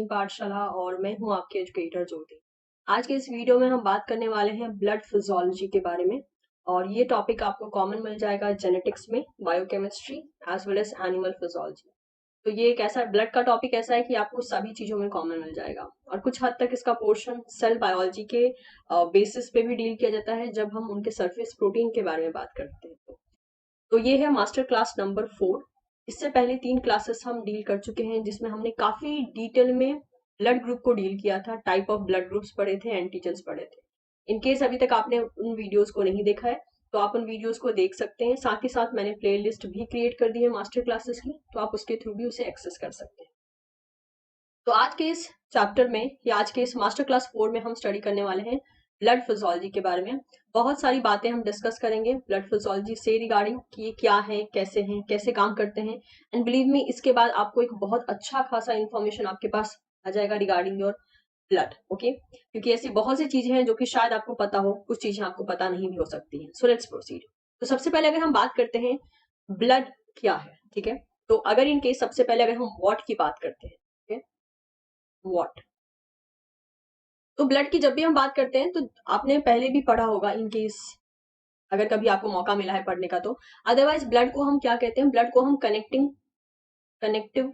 Teaching पाठशाला और मैं हूं आपके एजुकेटर ज्योति। आज के इस वीडियो में हम बात करने वाले हैं ब्लड फिजियोलॉजी के बारे में। और ये टॉपिक आपको कॉमन मिल जाएगा जेनेटिक्स में, biochemistry as well as animal physiology. तो ये एक ऐसा ब्लड का टॉपिक ऐसा है कि आपको सभी चीजों में कॉमन मिल जाएगा और कुछ हद तक इसका पोर्शन सेल बायोलॉजी के बेसिस पे भी डील किया जाता है जब हम उनके सरफेस प्रोटीन के बारे में बात करते हैं। तो ये है मास्टर क्लास नंबर 4। इससे पहले 3 क्लासेस हम डील कर चुके हैं जिसमें हमने काफी डिटेल में ब्लड ग्रुप को डील किया था, टाइप ऑफ ब्लड ग्रुप्स पढ़े थे, एंटीजेंस पढ़े थे। इन केस अभी तक आपने उन वीडियोस को नहीं देखा है तो आप उन वीडियोस को देख सकते हैं। साथ ही साथ मैंने प्लेलिस्ट भी क्रिएट कर दी है मास्टर क्लासेस की, तो आप उसके थ्रू भी उसे एक्सेस कर सकते हैं। तो आज के इस चैप्टर में या आज के इस मास्टर क्लास 4 में हम स्टडी करने वाले हैं ब्लड फिजियोलॉजी के बारे में। बहुत सारी बातें हम डिस्कस करेंगे ब्लड फिजियोलॉजी से रिगार्डिंग कि ये क्या है, कैसे काम करते हैं। एंड बिलीव मी, इसके बाद आपको एक बहुत अच्छा खासा इंफॉर्मेशन आपके पास आ जाएगा रिगार्डिंग योर ब्लड। ओके, क्योंकि ऐसी बहुत सी चीजें हैं जो कि शायद आपको पता हो, कुछ चीजें आपको पता नहीं भी हो सकती हैं। So let's proceed. तो सबसे पहले अगर हम बात करते हैं ब्लड क्या है, ठीक है, तो अगर इन केस सबसे पहले अगर हम वॉट की बात करते हैं, वॉट, तो ब्लड की जब भी हम बात करते हैं तो आपने पहले भी पढ़ा होगा इन केस अगर कभी आपको मौका मिला है पढ़ने का तो। अदरवाइज ब्लड को हम क्या कहते हैं, ब्लड को हम कनेक्टिव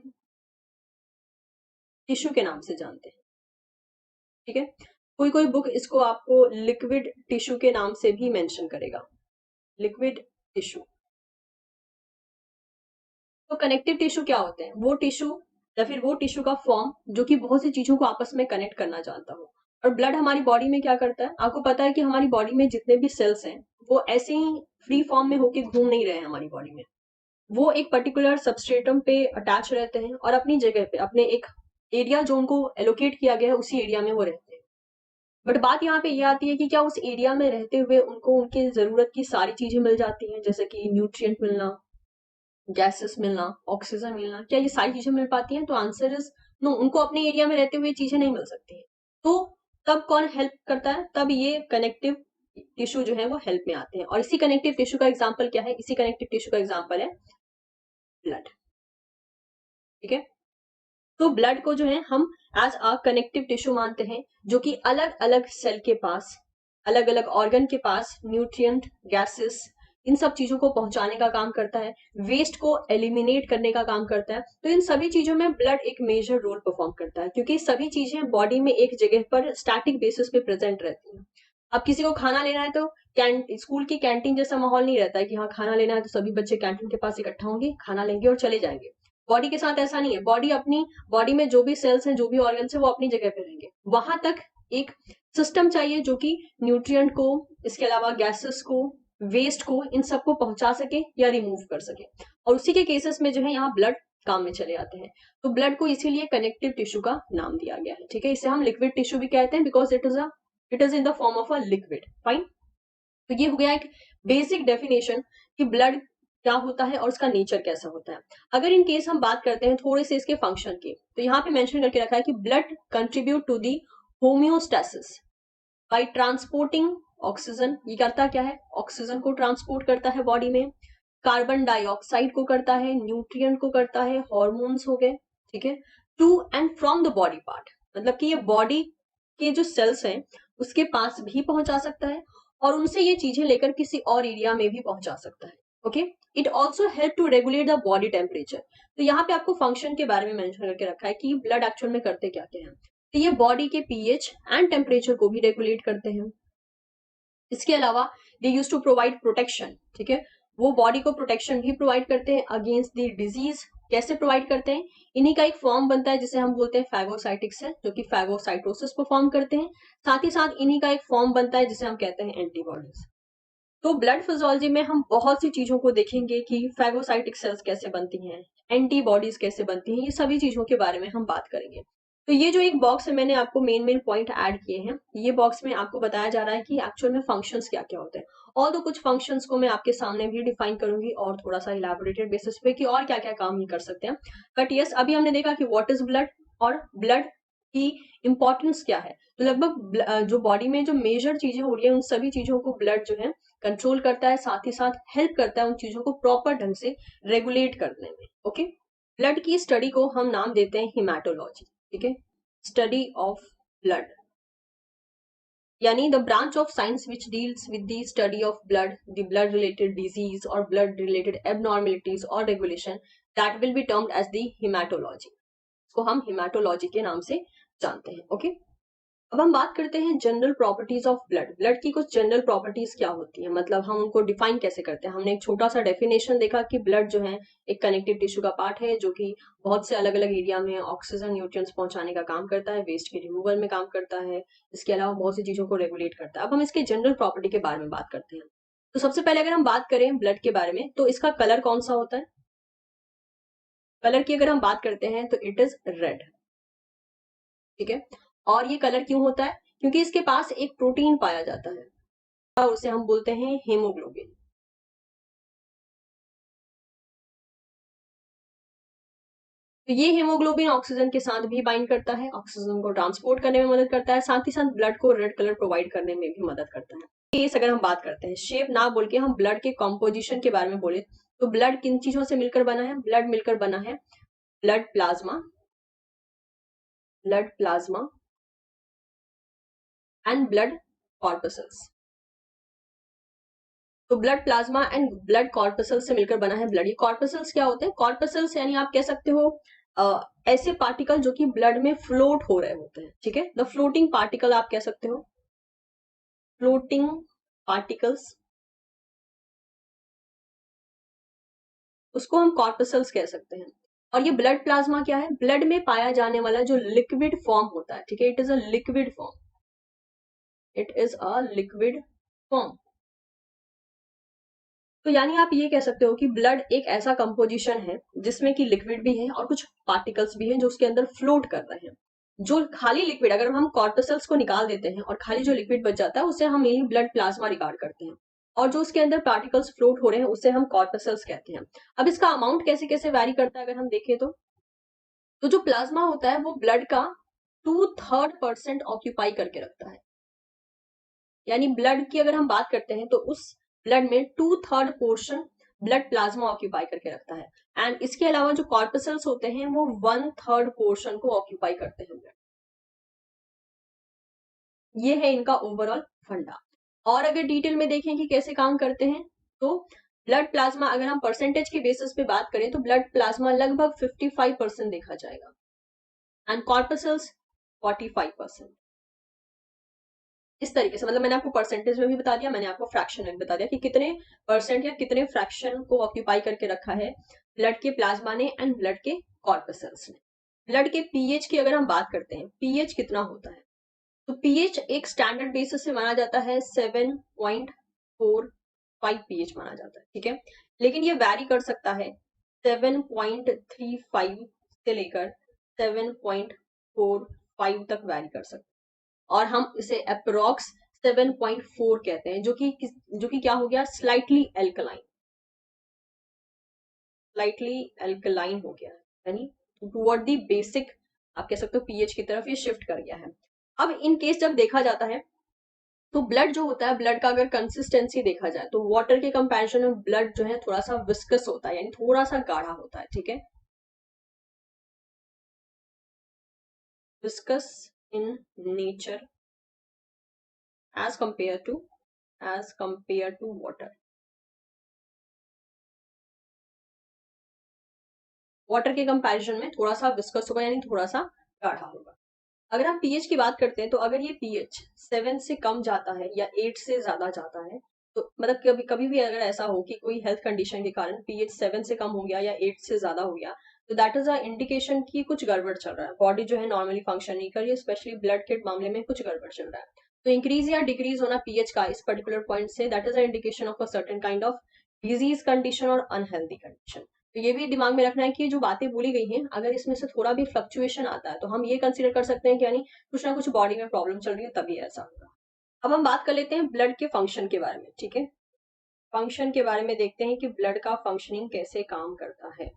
टिश्यू के नाम से जानते हैं, ठीक है। कोई कोई बुक इसको आपको लिक्विड टिश्यू के नाम से भी मेंशन करेगा, लिक्विड टिश्यू। तो कनेक्टिव टिश्यू क्या होते हैं, वो टिश्यू या फिर वो टिश्यू का फॉर्म जो कि बहुत सी चीजों को आपस में कनेक्ट करना चाहता हो। और ब्लड हमारी बॉडी में क्या करता है, आपको पता है कि हमारी बॉडी में जितने भी सेल्स हैं वो ऐसे ही फ्री फॉर्म में होके घूम नहीं रहे हैं हमारी बॉडी में। वो एक पर्टिकुलर सबस्ट्रेटम पे अटैच रहते हैं और अपनी जगह पे, अपने एक एरिया जो उनको एलोकेट किया गया है उसी एरिया में वो रहते हैं। बट बात यहाँ पे ये आती है कि क्या उस एरिया में रहते हुए उनको उनके जरूरत की सारी चीजें मिल जाती हैं, जैसे कि न्यूट्रिएंट मिलना, गैसेस मिलना, ऑक्सीजन मिलना, क्या ये सारी चीजें मिल पाती हैं? तो आंसर इज नो, उनको अपने एरिया में रहते हुए चीजें नहीं मिल सकती हैं। तो तब कौन हेल्प करता है, तब ये कनेक्टिव टिश्यू जो है वो हेल्प में आते हैं। और इसी कनेक्टिव टिश्यू का एग्जांपल क्या है, इसी कनेक्टिव टिश्यू का एग्जांपल है ब्लड, ठीक है। तो ब्लड को जो है हम एज अ कनेक्टिव टिश्यू मानते हैं जो कि अलग अलग सेल के पास, अलग अलग ऑर्गन के पास न्यूट्रिएंट, गैसेस, इन सब चीजों को पहुंचाने का काम करता है, वेस्ट को एलिमिनेट करने का काम करता है। तो इन सभी चीजों में ब्लड एक मेजर रोल परफॉर्म करता है क्योंकि सभी चीजें बॉडी में एक जगह पर स्टैटिक बेसिस पे प्रेजेंट रहती हैं। अब किसी को खाना लेना है तो स्कूल की कैंटीन जैसा माहौल नहीं रहता है कि हाँ खाना लेना है तो सभी बच्चे कैंटीन के पास इकट्ठा होंगे, खाना लेंगे और चले जाएंगे। बॉडी के साथ ऐसा नहीं है, बॉडी अपनी बॉडी में जो भी सेल्स हैं, जो भी ऑर्गन्स हैं, वो अपनी जगह पे रहेंगे। वहां तक एक सिस्टम चाहिए जो कि न्यूट्रिएंट को, इसके अलावा गैसेस को, वेस्ट को, इन सबको पहुंचा सके या रिमूव कर सके। और उसी के केसेस में जो है यहाँ ब्लड काम में चले आते हैं। तो ब्लड को इसीलिए कनेक्टिव टिश्यू का नाम दिया गया है, ठीक है। इसे हम लिक्विड टिश्यू भी कहते हैं because it is in the form of a liquid. Fine, तो ये हो गया एक बेसिक डेफिनेशन कि ब्लड क्या होता है और उसका नेचर कैसा होता है। अगर इन केस हम बात करते हैं थोड़े से इसके फंक्शन की, तो यहाँ पे मेंशन करके रखा है कि blood contribute to the homeostasis by transporting oxygen. ये करता क्या है, ऑक्सीजन को ट्रांसपोर्ट करता है बॉडी में, कार्बन डाइऑक्साइड को करता है, न्यूट्रिएंट को करता है, हॉर्मोन्स हो गए, ठीक है, to and from the body part. मतलब कि ये बॉडी के जो सेल्स हैं उसके पास भी पहुंचा सकता है और उनसे ये चीजें लेकर किसी और एरिया में भी पहुंचा सकता है। Okay, it also help to regulate the body temperature. तो यहाँ पे आपको फंक्शन के बारे में मेंशन करके रखा है कि ब्लड एक्चुअल में करते क्या क्या है। तो ये बॉडी के पीएच एंड टेम्परेचर को भी रेगुलेट करते हैं। इसके अलावा दे यूज टू प्रोवाइड प्रोटेक्शन, ठीक है, वो बॉडी को प्रोटेक्शन भी प्रोवाइड करते हैं अगेंस्ट द डिजीज। कैसे प्रोवाइड करते हैं, इन्हीं का एक फॉर्म बनता है जिसे हम बोलते हैं फैगोसाइटिक सेल, जो कि फैगोसाइटोसिस परफॉर्म करते हैं। साथ ही साथ इन्हीं का एक फॉर्म बनता है जिसे हम कहते हैं एंटीबॉडीज। तो ब्लड फिजियोलॉजी में हम बहुत सी चीजों को देखेंगे कि फैगोसाइटिक सेल्स कैसे बनती हैं, एंटीबॉडीज कैसे बनती हैं, ये सभी चीजों के बारे में हम बात करेंगे। तो ये जो एक बॉक्स है, मैंने आपको मेन पॉइंट ऐड किए हैं। ये बॉक्स में आपको बताया जा रहा है कि एक्चुअल में फंक्शंस क्या क्या होते हैं। और तो कुछ फंक्शंस को मैं आपके सामने भी डिफाइन करूंगी और थोड़ा सा इलैबोरेटेड बेसिस पे कि और क्या क्या काम ये कर सकते हैं। बट यस, अभी हमने देखा कि व्हाट इज ब्लड और ब्लड की इंपॉर्टेंस क्या है। तो लगभग जो बॉडी में जो मेजर चीजें हो रही है उन सभी चीजों को ब्लड जो है कंट्रोल करता है, साथ ही साथ हेल्प करता है उन चीजों को प्रॉपर ढंग से रेगुलेट करने में। ओके, ब्लड की स्टडी को हम नाम देते हैं हिमेटोलॉजी, ठीक है। स्टडी ऑफ ब्लड, यानी the branch of science which deals with the study of blood, the blood related disease और ब्लड रिलेटेड एबनॉर्मेलिटीज और regulation, that will be termed as the haematology. इसको हम हिमेटोलॉजी के नाम से जानते हैं। ओके, अब हम बात करते हैं general properties of blood. Blood की कुछ जनरल प्रॉपर्टीज क्या होती है, मतलब हम उनको डिफाइन कैसे करते हैं। हमने एक छोटा सा डेफिनेशन देखा कि ब्लड जो है एक कनेक्टिव टिश्यू का पार्ट है जो कि बहुत से अलग अलग एरिया में ऑक्सीजन न्यूट्रिएंट्स पहुंचाने का काम करता है, वेस्ट के रिमूवल में काम करता है, इसके अलावा बहुत सी चीजों को रेगुलेट करता है। अब हम इसके जनरल प्रॉपर्टी के बारे में बात करते हैं। तो सबसे पहले अगर हम बात करें ब्लड के बारे में, तो इसका कलर कौन सा होता है। कलर की अगर हम बात करते हैं तो इट इज रेड, ठीक है। और ये कलर क्यों होता है, क्योंकि इसके पास एक प्रोटीन पाया जाता है और उसे हम बोलते हैं हीमोग्लोबिन। तो ये हीमोग्लोबिन ऑक्सीजन के साथ भी बाइंड करता है, ऑक्सीजन को ट्रांसपोर्ट करने में मदद करता है, साथ ही साथ ब्लड को रेड कलर प्रोवाइड करने में भी मदद करता है। केस अगर हम बात करते हैं, शेप ना बोल के हम ब्लड के कॉम्पोजिशन के बारे में बोले, तो ब्लड किन चीजों से मिलकर बना है। ब्लड मिलकर बना है blood plasma and blood corpuscles. तो blood plasma and blood corpuscles से मिलकर बना है ब्लड। ये कॉर्पसल्स क्या होते हैं, कॉर्पसल्स यानी आप कह सकते हो ऐसे पार्टिकल जो कि ब्लड में फ्लोट हो रहे होते हैं, ठीक है। द फ्लोटिंग पार्टिकल आप कह सकते हो, फ्लोटिंग पार्टिकल्स, उसको हम कॉर्पसल्स कह सकते हैं। और ये ब्लड प्लाज्मा क्या है, ब्लड में पाया जाने वाला जो लिक्विड फॉर्म होता है, ठीक है। It is a liquid form, it is a liquid form. तो यानी आप ये कह सकते हो कि ब्लड एक ऐसा कंपोजिशन है जिसमें कि लिक्विड भी है और कुछ पार्टिकल्स भी हैं जो उसके अंदर फ्लोट कर रहे हैं। जो खाली लिक्विड, अगर हम कॉर्पसल्स को निकाल देते हैं और खाली जो लिक्विड बच जाता है उसे हम यही ब्लड प्लाज्मा रिगार्ड करते हैं, और जो उसके अंदर पार्टिकल्स फ्लोट हो रहे हैं उसे हम कॉर्पसल्स कहते हैं। अब इसका अमाउंट कैसे कैसे वैरी करता है अगर हम देखें तो जो प्लाज्मा होता है वो ब्लड का 2/3% ऑक्यूपाई करके रखता है। यानी ब्लड की अगर हम बात करते हैं तो उस ब्लड में 2/3 पोर्शन ब्लड प्लाज्मा ऑक्यूपाई करके रखता है। एंड इसके अलावा जो कॉर्पसल्स होते हैं वो 1/3 पोर्शन को ऑक्यूपाई करते हैं ब्लड। ये है इनका ओवरऑल फंडा। और अगर डिटेल में देखें कि कैसे काम करते हैं, तो ब्लड प्लाज्मा अगर हम परसेंटेज के बेसिस पे बात करें तो ब्लड प्लाज्मा लगभग 55% देखा जाएगा एंड कॉर्पसल्स 45%। इस तरीके से, मतलब मैंने आपको परसेंटेज में भी बता दिया, मैंने आपको फ्रैक्शन में भी बता दिया कि कितने परसेंट या कितने फ्रैक्शन को ऑक्यूपाई करके रखा है ब्लड के प्लाज्मा ने एंड ब्लड के कॉर्पसल्स ने। ब्लड के पीएच की अगर हम बात करते हैं, पीएच कितना होता है, तो पीएच एक स्टैंडर्ड बेसिस से माना जाता है 7.45 पीएच माना जाता है, ठीक है। लेकिन ये वैरी कर सकता है 7.35 से लेकर 7.45 तक वैरी कर सकता है, और हम इसे अप्रोक्स 7.4 कहते हैं, जो कि क्या हो गया, स्लाइटली एल्कलाइन हो गया है, यानी टुवर्ड द बेसिक आप कह सकते हो पीएच की तरफ ये शिफ्ट कर गया है। अब इन केस जब देखा जाता है तो ब्लड जो होता है, ब्लड का अगर कंसिस्टेंसी देखा जाए तो वाटर के कंपैरिजन में ब्लड जो है थोड़ा सा विस्कस होता है, यानी थोड़ा सा गाढ़ा होता है, ठीक है। Viscous in nature as compare to water. Water के कंपैरिजन में थोड़ा सा विस्कस होगा, यानी थोड़ा सा गाढ़ा होगा। अगर हम पीएच की बात करते हैं तो अगर ये पीएच 7 से कम जाता है या 8 से ज्यादा जाता है, तो मतलब कभी कभी भी अगर ऐसा हो कि कोई हेल्थ कंडीशन के कारण पीएच 7 से कम हो गया या 8 से ज्यादा हो गया, तो दैट इज अ इंडिकेशन कि कुछ गड़बड़ चल रहा है, बॉडी जो है नॉर्मली फंक्शन नहीं कर रही है, स्पेशली ब्लड के मामले में कुछ गड़बड़ चल रहा है। तो इंक्रीज या डिक्रीज होना पीएच का इस पर्टिकुलर पॉइंट से, that is a indication of a certain kind of disease condition और अनहेल्दी कंडीशन। तो ये भी दिमाग में रखना है कि जो बातें बोली गई हैं अगर इसमें से थोड़ा भी फ्लक्चुएशन आता है तो हम ये कंसीडर कर सकते हैं कि यानी कुछ ना कुछ बॉडी में प्रॉब्लम चल रही है, तभी ऐसा होगा। अब हम बात कर लेते हैं ब्लड के फंक्शन के बारे में, ठीक है। फंक्शन के बारे में देखते हैं कि ब्लड का फंक्शनिंग कैसे काम करता है।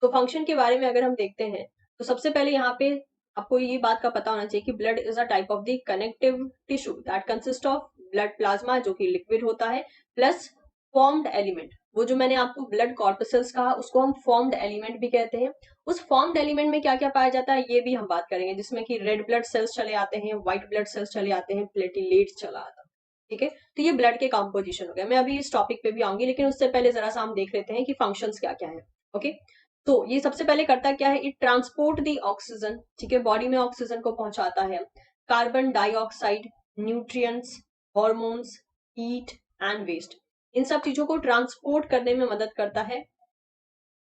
तो फंक्शन के बारे में अगर हम देखते हैं तो सबसे पहले यहाँ पे आपको ये बात का पता होना चाहिए कि blood is a type of the connective tissue that consist of blood plasma जो कि लिक्विड होता है, प्लस फॉर्म्ड एलिमेंट, वो जो मैंने आपको ब्लड कॉर्पसेल्स कहा उसको हम फॉर्म्ड एलिमेंट भी कहते हैं। उस फॉर्म्ड एलिमेंट में क्या क्या पाया जाता है ये भी हम बात करेंगे, जिसमें कि रेड ब्लड सेल्स चले आते हैं, व्हाइट ब्लड सेल्स चले आते हैं, प्लेटिलेट्स चला आता है। ठीक है, तो ये ब्लड के कॉम्पोजिशन हो गया। मैं अभी इस टॉपिक पे भी आऊंगी, लेकिन उससे पहले जरा सा हम देख लेते हैं कि फंक्शंस क्या क्या है। ओके, तो ये सबसे पहले करता क्या है, इट ट्रांसपोर्ट दी ऑक्सीजन। ठीक है, बॉडी में ऑक्सीजन को पहुंचाता है, carbon dioxide, nutrients, hormones, heat and waste, इन सब चीजों को ट्रांसपोर्ट करने में मदद करता है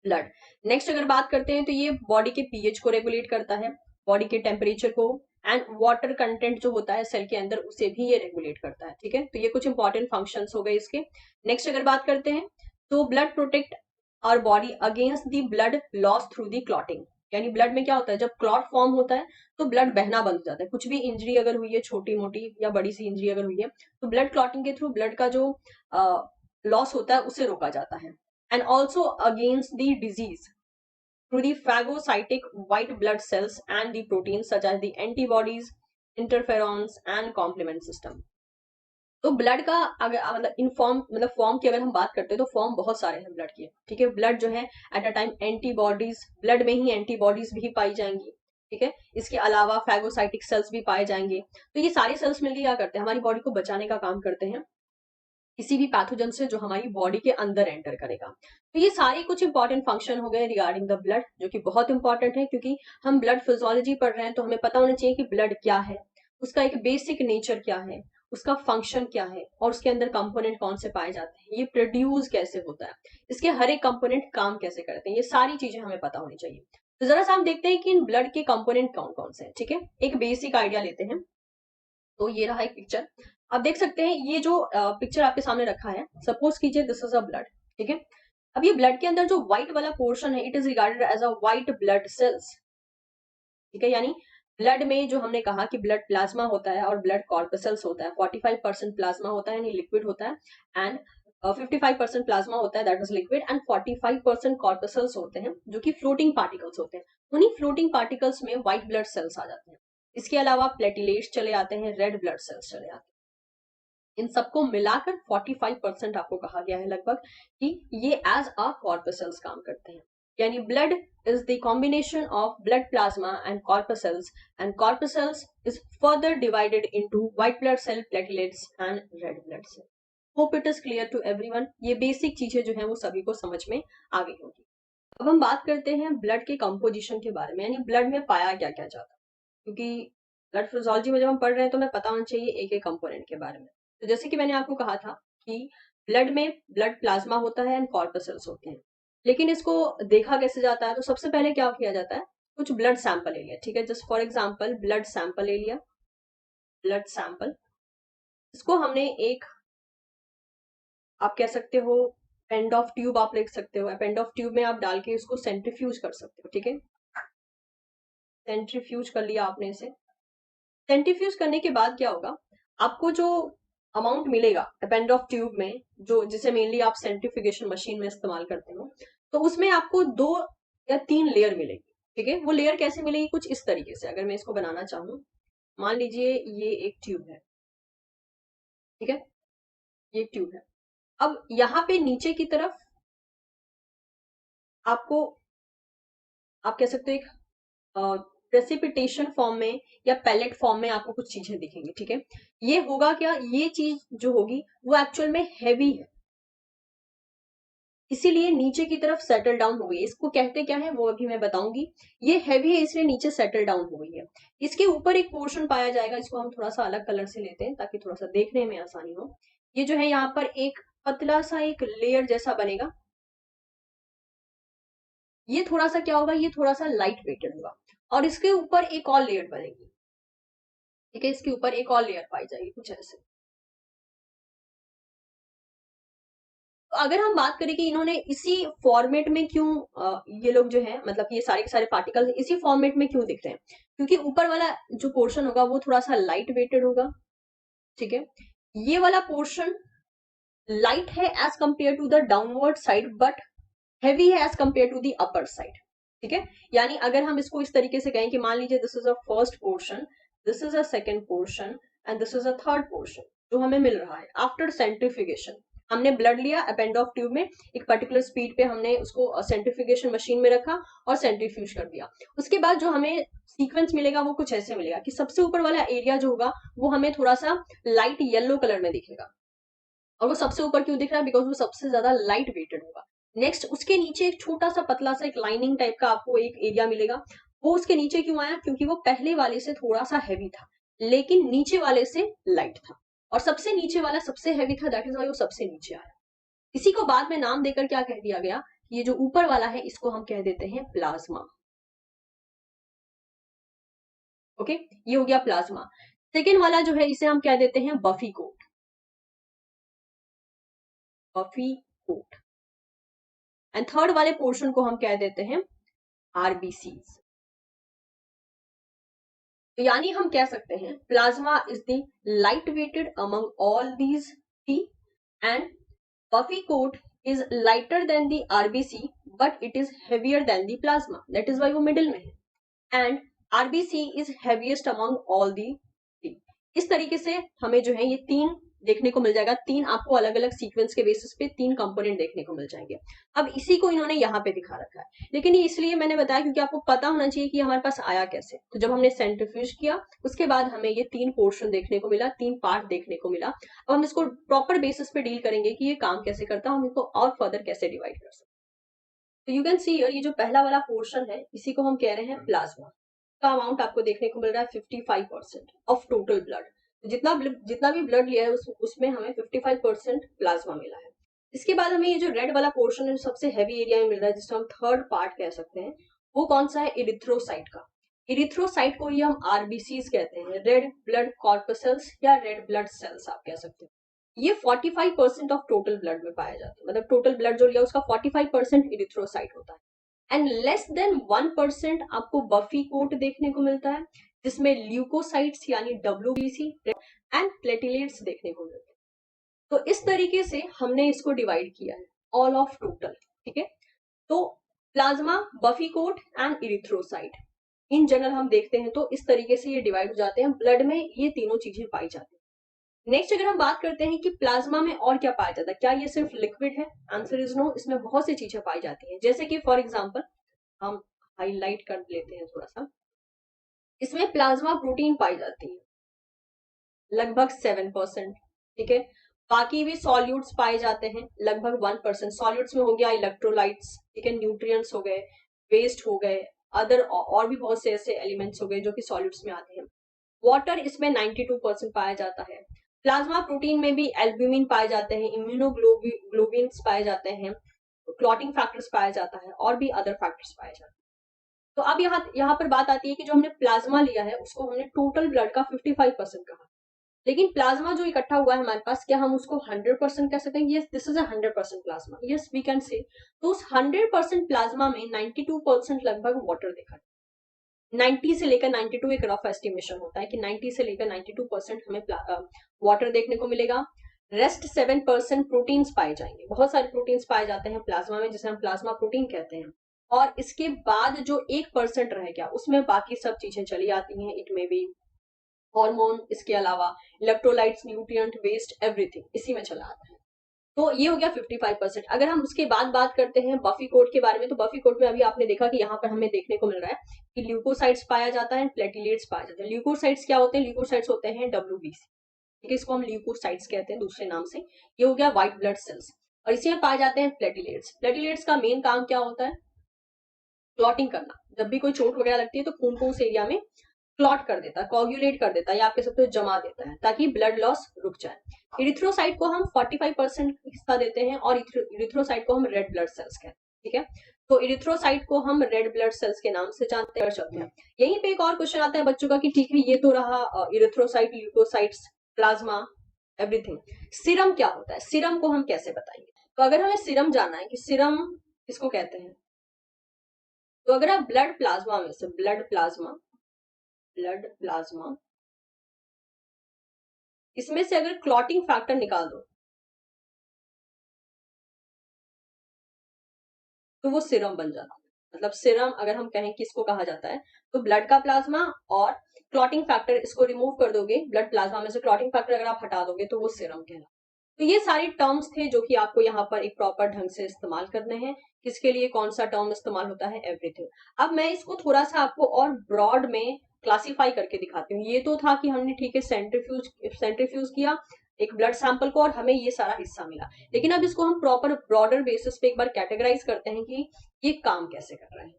ब्लड। नेक्स्ट अगर बात करते हैं तो ये बॉडी के पीएच को रेगुलेट करता है, बॉडी के टेम्परेचर को, एंड वाटर कंटेंट जो होता है सेल के अंदर उसे भी ये रेगुलेट करता है। ठीक है, तो ये कुछ इंपॉर्टेंट फंक्शंस हो गए इसके। नेक्स्ट अगर बात करते हैं तो blood protect our body against the blood loss through the clotting. यानी ब्लड में क्या होता है, जब क्लॉट फॉर्म होता है तो ब्लड बहना बंद हो जाता है। कुछ भी इंजरी अगर हुई है, छोटी मोटी या बड़ी सी इंजरी अगर हुई है, तो ब्लड क्लॉटिंग के थ्रू ब्लड का जो लॉस होता है उसे रोका जाता है। And also against the disease through the phagocytic white blood cells and the proteins such as the antibodies, interferons and complement system। तो ब्लड का अगर मतलब इनफॉर्म मतलब फॉर्म की अगर हम बात करते हैं तो फॉर्म बहुत सारे हैं ब्लड के। ठीक है, ब्लड जो है at a time antibodies, blood में ही एंटीबॉडीज भी पाई जाएंगी। ठीक है, इसके अलावा फैगोसाइटिक सेल्स भी पाए जाएंगे। तो ये सारे सेल्स मिलकर क्या करते हैं, हमारी बॉडी को बचाने का काम करते हैं किसी भी पैथोजन से जो हमारी बॉडी के अंदर एंटर करेगा। तो ये सारे कुछ इंपॉर्टेंट फंक्शन हो गए रिगार्डिंग द ब्लड, जो कि बहुत इंपॉर्टेंट है, क्योंकि हम ब्लड फिजियोलॉजी पढ़ रहे हैं तो हमें पता होना चाहिए कि ब्लड क्या है, उसका एक बेसिक नेचर क्या है, उसका फंक्शन क्या है, और उसके अंदर कंपोनेंट कौन से पाए जाते हैं, ये प्रोड्यूस कैसे होता है, इसके हर एक कंपोनेंट काम कैसे करते हैं, ये सारी चीजें हमें पता होनी चाहिए। तो जरा सा हम देखते हैं कि इन ब्लड के कंपोनेंट कौन कौन से हैं। ठीक है, एक बेसिक आइडिया लेते हैं। तो ये रहा एक पिक्चर, आप देख सकते हैं ये जो पिक्चर आपके सामने रखा है, सपोज कीजिए दिस इज अ ब्लड। ठीक है, अब ये ब्लड के अंदर जो व्हाइट वाला पोर्शन है it is regarded as a white blood cells. ठीक है, यानी ब्लड में जो हमने कहा कि ब्लड प्लाज्मा होता है और ब्लड कॉर्पसेल्स होता है, 45% प्लाज्मा होता है यानी लिक्विड होता है, एंड 55% प्लाज्मा होता है that is liquid, and 45% corpuscles होते हैं जो कि फ्लोटिंग पार्टिकल्स होते हैं। उन्हीं फ्लोटिंग पार्टिकल्स में व्हाइट ब्लड सेल्स आ जाते हैं। इसके अलावा प्लेटिलेट्स चले आते हैं, रेड ब्लड सेल्स चले आते हैं। इन सबको मिलाकर 45% आपको कहा गया है लगभग कि ये एज अ कॉर्पसेल्स काम करते हैं। यानी blood is the combination of blood plasma and corpuscles is further divided into white blood cell, platelets and red blood cell. Hope it is clear to everyone. ये बेसिक चीजें जो है वो सभी को समझ में आ गई होगी। अब हम बात करते हैं ब्लड के कंपोजिशन के बारे में, यानी ब्लड में पाया क्या क्या जाता है, क्योंकि ब्लड फिजियोलॉजी में जब हम पढ़ रहे हैं तो हमें पता होना चाहिए एक एक कंपोनेंट के बारे में। तो जैसे कि मैंने आपको कहा था कि ब्लड में ब्लड प्लाज्मा होता है एंड कॉर्पसेल्स होते हैं, लेकिन इसको देखा कैसे जाता है, तो सबसे पहले क्या किया जाता है, कुछ ब्लड सैंपल ले लिया। ठीक है, just for example blood sample ले लिया, ब्लड सैंपल, इसको हमने एक, आप कह सकते हो एंड ऑफ ट्यूब आप लिख सकते हो, एंड ऑफ ट्यूब में आप डाल के इसको सेंट्रीफ्यूज कर सकते हो। ठीक है, सेंट्रीफ्यूज कर लिया आपने इसे। सेंट्रीफ्यूज करने के बाद क्या होगा, आपको जो अमाउंट मिलेगा एपेंड ऑफ ट्यूब में, जो जिसे मेनली आप सेंट्रीफ्यूगेशन मशीन में इस्तेमाल करते हो, तो उसमें आपको 2 या 3 लेयर मिलेगी। ठीक है, वो लेयर कैसे मिलेगी, कुछ इस तरीके से, अगर मैं इसको बनाना चाहूँ, मान लीजिए ये एक ट्यूब है। ठीक है, ये एक ट्यूब है। अब यहाँ पे नीचे की तरफ आपको, आप कह सकते हो एक प्रेसिपिटेशन फॉर्म में या पैलेट फॉर्म में आपको कुछ चीजें दिखेंगी। ठीक है, ये होगा क्या, ये चीज जो होगी वो एक्चुअल में हैवी है, इसीलिए नीचे की तरफ सेटल डाउन हो गई है। इसको कहते क्या है वो अभी मैं बताऊंगी। ये हैवी है इसलिए नीचे सेटल डाउन हो गई है। इसके ऊपर एक पोर्शन पाया जाएगा, इसको हम थोड़ा सा अलग कलर से लेते हैं ताकि थोड़ा सा देखने में आसानी हो। ये जो है यहाँ पर एक पतला सा एक लेयर जैसा बनेगा, ये थोड़ा सा क्या होगा, ये थोड़ा सा लाइट वेटेड होगा, और इसके ऊपर एक और लेयर बनेगी। ठीक है, इसके ऊपर एक और लेयर पाई जाएगी कुछ ऐसे। तो अगर हम बात करें कि इन्होंने इसी फॉर्मेट में क्यों ये लोग जो है मतलब ये सारे के सारे पार्टिकल्स इसी फॉर्मेट में क्यों दिख रहे हैं, क्योंकि ऊपर वाला जो पोर्शन होगा वो थोड़ा सा लाइट वेटेड होगा। ठीक है, ये वाला पोर्शन लाइट है as compare to the downward side, but heavy है as compare to the upper side. ठीक है, यानी अगर हम इसको इस तरीके से कहें कि मान लीजिए this is a first portion, this is a second portion and this is a third portion जो हमें मिल रहा है आफ्टर सेंट्रीफ्यूगेशन। हमने ब्लड लिया, अपेंड ऑफ ट्यूब में एक पर्टिकुलर स्पीड पे हमने उसको सेंट्रीफ्यूगेशन मशीन में रखा और सेंट्रीफ्यूज कर दिया। उसके बाद जो हमें सीक्वेंस मिलेगा वो कुछ ऐसे मिलेगा कि सबसे ऊपर वाला एरिया जो होगा वो हमें थोड़ा सा लाइट येलो कलर में दिखेगा। और वो सबसे ऊपर क्यों दिख रहा है? बिकॉज वो सबसे ज्यादा लाइट वेटेड होगा। नेक्स्ट उसके नीचे एक छोटा सा पतला सा एक लाइनिंग टाइप का आपको एक एरिया मिलेगा। वो उसके नीचे क्यों आया? क्योंकि वो पहले वाले से थोड़ा सा हैवी था लेकिन नीचे वाले से लाइट था, और सबसे नीचे वाला सबसे हैवी था, दैट इज वाई वो सबसे नीचे आया। इसी को बाद में नाम देकर क्या कह दिया गया? ये जो ऊपर वाला है इसको हम कह देते हैं प्लाज्मा। ओके, ये हो गया प्लाज्मा। सेकेंड वाला जो है इसे हम कह देते हैं buffy coat. Buffy coat. And third वाले पोर्शन को हम कह देते हैं आरबीसीज। तो यानी हम कह सकते हैं plasma is the light weighted among all these three, and buffy coat is lighter than the RBC but it is heavier than the plasma, that is why वो मिडिल में है। And RBC is heaviest among all the three. इस तरीके से हमें जो है ये तीन देखने को मिल जाएगा, तीन आपको अलग अलग सीक्वेंस के बेसिस पे तीन कंपोनेंट देखने को मिल जाएंगे। अब इसी को इन्होंने यहाँ पे दिखा रखा है, लेकिन ये इसलिए मैंने बताया क्योंकि आपको पता होना चाहिए कि हमारे पास आया कैसे। तो जब हमने सेंट्रीफ्यूज किया उसके बाद हमें ये तीन पोर्शन देखने को मिला, तीन पार्ट देखने को मिला। अब हम इसको प्रॉपर बेसिस पे डील करेंगे कि ये काम कैसे करता है, हम इसको और फर्दर कैसे डिवाइड कर सकते हैं। तो यू कैन सी ये जो पहला वाला पोर्शन है इसी को हम कह रहे हैं प्लाज्मा। का अमाउंट आपको देखने को मिल रहा है 55% ऑफ टोटल ब्लड। जितना भी ब्लड लिया है उसमें हमें 55% प्लाज्मा मिला है। इसके बाद हमें ये जो रेड वाला पोर्शन है सबसे हैवी एरिया में मिल रहा है, जिसको हम थर्ड पार्ट कह सकते हैं, वो कौन सा है? इरिथ्रोसाइट का। इरिथ्रोसाइट को ही हम आरबीसीज कहते हैं, रेड ब्लड कॉर्पसेल्स या रेड ब्लड सेल्स आप कह सकते हैं। ये 45% ऑफ टोटल ब्लड में पाया जाता है, मतलब टोटल ब्लड जो लिया उसका 45% इरिथ्रोसाइट होता है। एंड लेस देन 1% आपको बफी कोट देखने को मिलता है, जिसमें ल्यूकोसाइट्स यानी डब्ल्यूबीसी एंड प्लेटिलेट्स देखने को मिलते हैं। तो इस तरीके से हमने इसको डिवाइड किया है, ऑल ऑफ टोटल। ठीक है, तो plasma, buffy coat and erythrocyte in general हम देखते हैं तो इस तरीके से ये डिवाइड हो जाते हैं। ब्लड में ये तीनों चीजें पाई जाती हैं। नेक्स्ट अगर हम बात करते हैं कि प्लाज्मा में और क्या पाया जाता है, क्या ये सिर्फ लिक्विड है? आंसर इज नो, इसमें बहुत सी चीजें पाई जाती हैं। जैसे कि फॉर एग्जांपल हम हाईलाइट कर लेते हैं थोड़ा सा, इसमें प्लाज्मा प्रोटीन पाई जाती है लगभग 7%। ठीक है, बाकी भी सॉल्यूट्स पाए जाते हैं लगभग 1%। सॉल्यूट्स में हो गया इलेक्ट्रोलाइट्स, ठीक है, न्यूट्रिएंट्स हो गए, वेस्ट हो गए, अदर और भी बहुत से ऐसे एलिमेंट्स हो गए जो कि सॉल्यूट्स में आते हैं। वाटर इसमें 92% पाया जाता है। प्लाज्मा प्रोटीन में भी एल्ब्यूमिन पाए जाते हैं, इम्यूनोग्लोबिन्स पाए जाते हैं, क्लॉटिंग फैक्टर्स पाया जाता है और भी अदर फैक्टर्स पाए जाते हैं। तो अब यहाँ पर बात आती है कि जो हमने प्लाज्मा लिया है उसको हमने टोटल ब्लड का 55% कहा, लेकिन प्लाज्मा जो इकट्ठा हुआ है हमारे पास, क्या हम उसको 100% कह सकते हैं? Yes, this is 100% plasma, yes we can say. तो उस 100% प्लाज्मा में 92% लगभग वाटर देखा है। 90 से लेकर 92 एक रफ एस्टिमेशन होता है कि 90 से लेकर 92% हमें वाटर देखने को मिलेगा। रेस्ट 7% प्रोटीन्स पाए जाएंगे, बहुत सारे प्रोटीन्स पाए जाते हैं प्लाज्मा में जिसे हम प्लाज्मा प्रोटीन कहते हैं। और इसके बाद जो 1% रह गया उसमें बाकी सब चीजें चली आती हैं, इट में भी हार्मोन, इसके अलावा इलेक्ट्रोलाइट्स, न्यूट्रिएंट, वेस्ट, एवरीथिंग इसी में चला आता है। तो ये हो गया 55%। अगर हम उसके बाद बात करते हैं बफी कोट के बारे में, तो बफी कोट में अभी आपने देखा कि यहाँ पर हमें देखने को मिल रहा है कि ल्यूकोसाइट्स पाया जाता है, प्लेटिलेट्स पाया जाता है। ल्यूकोसाइट्स क्या होते हैं? ल्यूकोसाइट्स होते हैं डब्ल्यूबीसी, ठीक है, इसको हम ल्यूकोसाइट्स कहते हैं दूसरे नाम से। ये हो गया व्हाइट ब्लड सेल्स, और इसी में पाए जाते हैं प्लेटिलेट्स। प्लेटिलेट्स का मेन काम क्या होता है? क्लॉटिंग करना। जब भी कोई चोट वगैरह लगती है तो खून को उस एरिया में क्लॉट कर देता है, कोगुलेट कर देता है, या आप कह सकते हो जमा देता है, ताकि ब्लड लॉस रुक जाए। इरिथ्रोसाइट को हम 45% हिस्सा देते हैं और इरिथ्रोसाइट को हम रेड ब्लड सेल्स कहते हैं। ठीक है, तो इरिथ्रोसाइट को हम रेड ब्लड सेल्स के नाम से जानते हैं। यहीं पे एक और क्वेश्चन आता है बच्चों का कि ठीक है ये तो रहा erythrocyte, leucocytes, plasma, everything. Serum क्या होता है? सीरम को हम कैसे बताएंगे? तो अगर हमें सीरम जानना है कि सीरम किसको कहते हैं, तो अगर आप ब्लड प्लाज्मा में से ब्लड प्लाज्मा इसमें से अगर क्लॉटिंग फैक्टर निकाल दो तो वो सीरम बन जाता है। मतलब सीरम अगर हम कहें किसको कहा जाता है, तो ब्लड का प्लाज्मा और क्लॉटिंग फैक्टर, इसको रिमूव कर दोगे ब्लड प्लाज्मा में से, क्लॉटिंग फैक्टर अगर आप हटा दोगे तो वो सीरम कहलाता है। तो ये सारी टर्म्स थे जो कि आपको यहाँ पर एक प्रॉपर ढंग से इस्तेमाल करने हैं। किसके लिए कौन सा टर्म इस्तेमाल होता है, एवरीथिंग। अब मैं इसको थोड़ा सा आपको और ब्रॉड में क्लासिफाई करके दिखाती हूँ। ये तो था कि हमने ठीक है सेंट्रीफ्यूज किया एक ब्लड सैंपल को और हमें ये सारा हिस्सा मिला, लेकिन अब इसको हम प्रॉपर ब्रॉडर बेसिस पे एक बार कैटेगराइज करते हैं कि ये काम कैसे कर रहे हैं।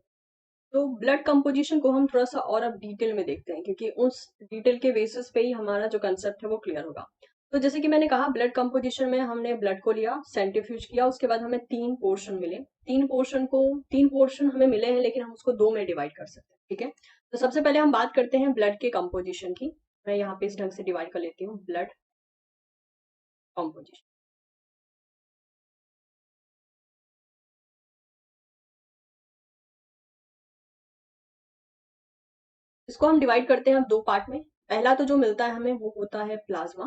तो ब्लड कंपोजिशन को हम थोड़ा सा और अब डिटेल में देखते हैं, क्योंकि उस डिटेल के बेसिस पे ही हमारा जो कंसेप्ट है वो क्लियर होगा। तो जैसे कि मैंने कहा, ब्लड कंपोजिशन में हमने ब्लड को लिया, सेंट्रीफ्यूज किया, उसके बाद हमें 3 पोर्शन मिले। 3 पोर्शन हमें मिले हैं, लेकिन हम उसको 2 में डिवाइड कर सकते हैं, ठीक है। तो सबसे पहले हम बात करते हैं ब्लड के कंपोजिशन की। मैं यहाँ पे इस ढंग से डिवाइड कर लेती हूँ, ब्लड कंपोजिशन। इसको हम डिवाइड करते हैं अब 2 पार्ट में। पहला तो जो मिलता है हमें वो होता है प्लाज्मा।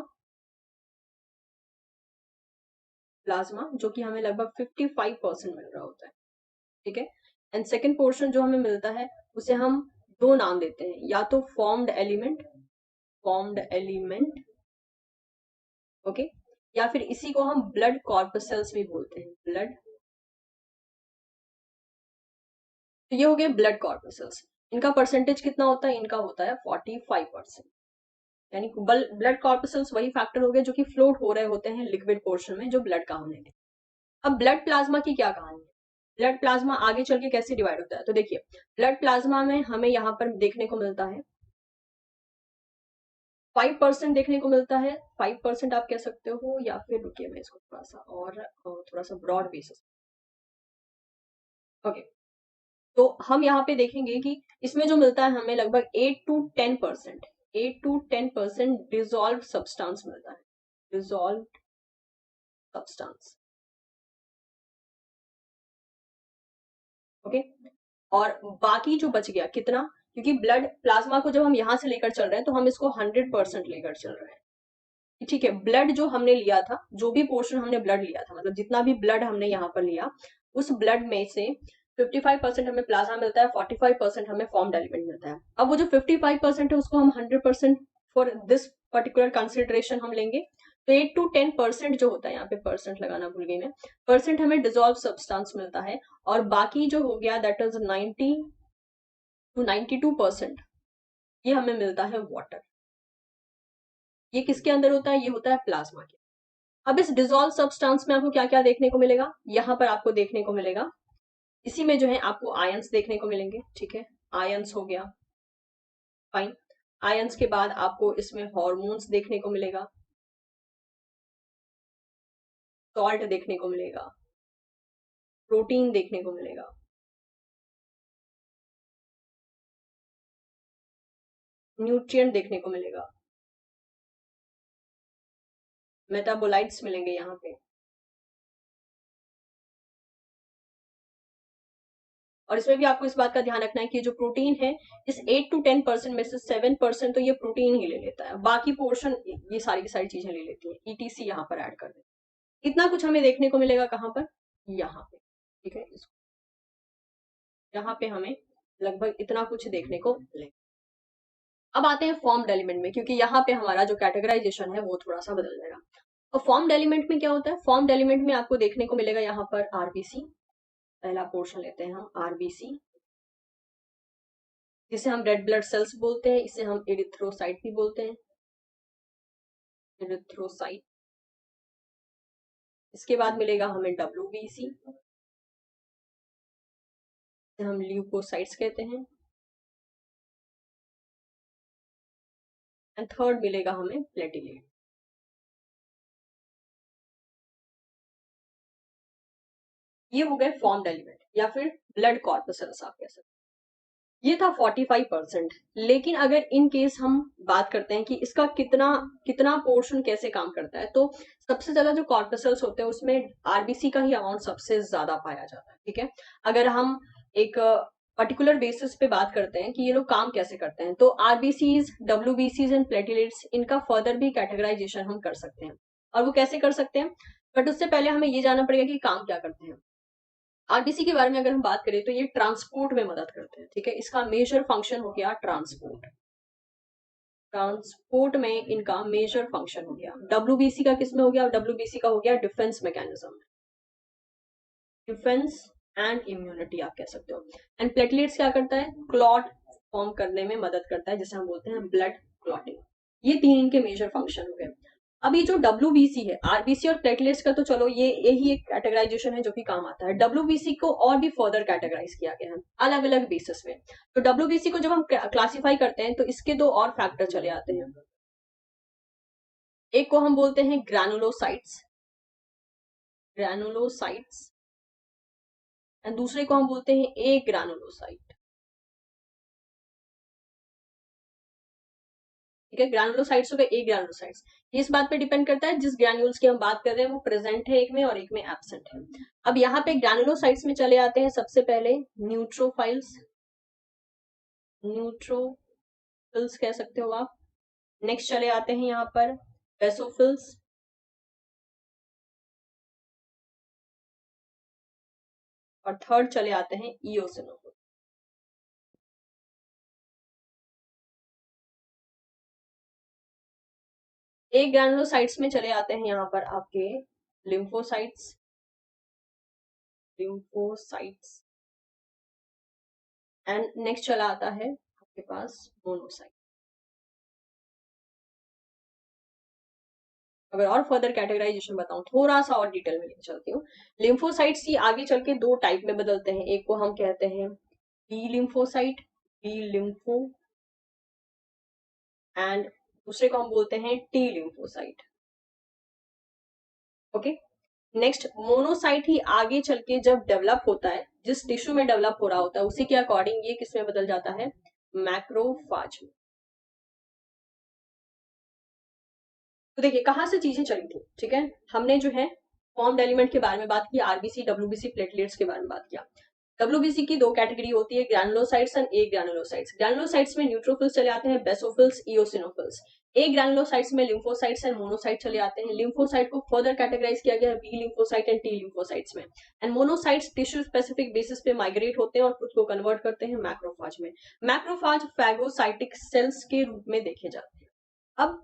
प्लाज्मा जो कि हमें लगभग 55% मिल रहा होता है, ठीक है। एंड सेकेंड पोर्शन जो हमें मिलता है उसे हम 2 नाम देते हैं, या तो फॉर्म्ड एलिमेंट, ओके, या फिर इसी को हम ब्लड कॉर्पसेल्स भी बोलते हैं, ब्लड। तो ये हो गए ब्लड कॉर्पसेल्स। इनका परसेंटेज कितना होता है, इनका होता है 45%। यानी ब्लड कॉर्पसेल्स वही फैक्टर हो गए जो कि फ्लोट हो रहे होते हैं लिक्विड पोर्शन में, जो ब्लड का हमने लिया। अब ब्लड प्लाज्मा की क्या कहानी है, ब्लड प्लाज्मा आगे चल के कैसे डिवाइड होता है। तो देखिए, ब्लड प्लाज्मा में हमें यहाँ पर देखने को मिलता है 5% देखने को मिलता है। 5% आप कह सकते हो, या फिर रुकिए मैं इसको थोड़ा सा और थोड़ा सा ब्रॉड बेसिस, ओके। तो हम यहाँ पे देखेंगे कि इसमें जो मिलता है हमें लगभग 8 to 10% डिजॉल्व सब्सटेंस मिलता है, डिजॉल्व सब्सटेंस, ओके। और बाकी जो बच गया कितना, क्योंकि ब्लड प्लाज्मा को जब हम यहाँ से लेकर चल रहे हैं तो हम इसको 100% लेकर चल रहे हैं, ठीक है। ब्लड जो हमने लिया था, जो भी पोर्शन हमने ब्लड लिया था, मतलब जितना भी ब्लड हमने यहाँ पर लिया, उस ब्लड में से 55% हमें प्लाज्मा मिलता है, 45% हमें फॉर्म्ड एलिमेंट मिलता है। अब वो जो 55% है उसको हम 100% फॉर दिस पर्टिकुलर कंसिडरेशन हम लेंगे। तो 8 to 10% जो होता है, यहाँ पे परसेंट लगाना भूल गई मैं, परसेंट हमें डिजॉल्व सब्सटेंस मिलता है। और बाकी जो हो गया दैट इज 90 to 92%, ये हमें मिलता है वाटर। ये किसके अंदर होता है, ये होता है प्लाज्मा के। अब इस डिजॉल्व सब्सटेंस में आपको क्या क्या देखने को मिलेगा, यहाँ पर आपको देखने को मिलेगा, इसी में जो है आपको आयंस देखने को मिलेंगे, ठीक है। आयंस हो गया, फाइन। आयंस के बाद आपको इसमें हॉर्मोन्स देखने को मिलेगा, सॉल्ट देखने को मिलेगा, प्रोटीन देखने को मिलेगा, न्यूट्रिएंट देखने को मिलेगा, मेटाबोलाइट्स मिलेंगे यहाँ पे। और इसमें भी आपको इस बात का ध्यान रखना है कि जो प्रोटीन है, इस 8 to 10% में से 7% तो ये प्रोटीन ही ले लेता है, बाकी पोर्शन ये सारी की सारी चीजें ले लेती है, ईटीसी यहाँ पर ऐड कर दे। इतना कुछ हमें देखने को मिलेगा कहाँ पर, यहाँ पे, ठीक है। यहाँ पे हमें लगभग इतना कुछ देखने को मिलेगा। अब आते हैं फॉर्म्ड एलिमेंट में, क्योंकि यहाँ पे हमारा जो कैटेगराइजेशन है वो थोड़ा सा बदल जाएगा। और फॉर्म्ड एलिमेंट में क्या होता है, फॉर्म्ड एलिमेंट में आपको देखने को मिलेगा यहाँ पर आरबीसी। पहला पोर्शन लेते हैं हम, आरबीसी, जिसे हम रेड ब्लड सेल्स बोलते हैं, इसे हम इरिथ्रोसाइट भी बोलते हैं, इरिथ्रोसाइट। इसके बाद मिलेगा हमें डब्ल्यूबीसी, हम ल्यूकोसाइट्स कहते हैं। एंड थर्ड मिलेगा हमें प्लेटिलेट। ये हो गए फॉर्म्ड एलिमेंट या फिर ब्लड कॉर्पसेल्स आप कह सकते हैं। ये था 45%। लेकिन अगर इन केस हम बात करते हैं कि इसका कितना कितना पोर्शन कैसे काम करता है, तो सबसे ज्यादा जो कॉर्पसेल्स होते हैं उसमें आरबीसी का ही अमाउंट सबसे ज्यादा पाया जाता है, ठीक है। अगर हम एक पर्टिकुलर बेसिस पे बात करते हैं कि ये लोग काम कैसे करते हैं, तो आरबीसीज, डब्ल्यूबीसीज एंड प्लेटिलेट्स, इनका फर्दर भी कैटेगराइजेशन हम कर सकते हैं। और वो कैसे कर सकते हैं, बट उससे पहले हमें ये जानना पड़ेगा कि काम क्या करते हैं। आरबीसी के बारे में अगर हम बात करें तो ये ट्रांसपोर्ट में मदद करते हैं, ठीक है। इसका मेजर फंक्शन हो गया ट्रांसपोर्ट। ट्रांसपोर्ट में इनका मेजर फंक्शन हो गया। डब्ल्यूबीसी का किसमें हो गया? डब्ल्यूबीसी का हो गया defence mechanism, defence and immunity आप कह सकते हो। एंड प्लेटलेट्स क्या करता है? क्लॉट फॉर्म करने में मदद करता है, जिसे हम बोलते हैं ब्लड क्लॉटिंग। ये तीन इनके मेजर फंक्शन हो गए। अब ये जो डब्ल्यूबीसी है, आरबीसी और प्लेटलेट्स का तो चलो ये यही एक कैटेगराइजेशन है जो कि काम आता है। डब्ल्यूबीसी को और भी फर्दर कैटेगराइज किया गया है अलग अलग बेसिस में। तो डब्ल्यूबीसी को जब हम क्लासिफाई करते हैं तो इसके दो और फैक्टर चले आते हैं। एक को हम बोलते हैं ग्रैनुलोसाइट्स, ग्रैनुलोसाइट्स, एंड दूसरे को हम बोलते हैं ए ग्रैनुलोसाइट। ठीक है, ग्रैनुलोसाइट्स हो गए ए ग्रैनुलोसाइट्स। ये इस बात पे डिपेंड करता है जिस ग्रैन्यूल्स की हम बात कर रहे हैं वो प्रेजेंट है एक में और एक में एब्सेंट है। अब यहाँ पे ग्रैनुलोसाइट्स में चले आते हैं सबसे पहले न्यूट्रोफाइल्स, न्यूट्रोफिल्स कह सकते हो आप। नेक्स्ट चले आते हैं यहाँ पर बेसोफिल्स, और थर्ड चले आते हैं इओसिनोफिल। एक ग्रैनुलोसाइट्स में चले आते हैं यहाँ पर आपके लिम्फोसाइट्स, लिम्फोसाइट्स, एंड नेक्स्ट चला आता है आपके पास मोनोसाइट। अगर और फर्दर कैटेगराइजेशन बताऊं, थोड़ा सा और डिटेल में लेके चलती हूँ। लिम्फोसाइट्स ही आगे चल के दो टाइप में बदलते हैं। एक को हम कहते हैं B lymphocyte, B lympho, and दूसरे को हम बोलते हैं T lymphocyte. Okay, next monocyte ही आगे चल के जब डेवलप होता है, जिस टिश्यू में डेवलप हो रहा होता है उसी के अकॉर्डिंग ये किस में बदल जाता है? मैक्रोफाज में। तो देखिए कहां से चीजें चली थी। ठीक है, हमने जो है फॉर्म्ड एलिमेंट के बारे में बात की, आरबीसी डब्ल्यूबीसी प्लेटलेट्स के बारे में बात किया। डब्ल्यूबीसी की दो कैटेगरी होती है, granulocytes and A granulocytes. Granulocytes में न्यूट्रोफिल्स चले आते हैं, बेसोफिल्स, इओसिनोफिल्स। ए ग्रैनुलोसाइट्स में लिम्फोसाइट्स एंड मोनोसाइट चले आते हैं। लिम्फोसाइट को फर्दर कैटेगराइज किया गया है B lymphocyte and T lymphocytes में। And monocytes tissue specific basis पे माइग्रेट होते हैं और खुद को कन्वर्ट करते हैं मैक्रोफाज में। मैक्रोफाज फैगोसाइटिक सेल्स के रूप में देखे जाते हैं। अब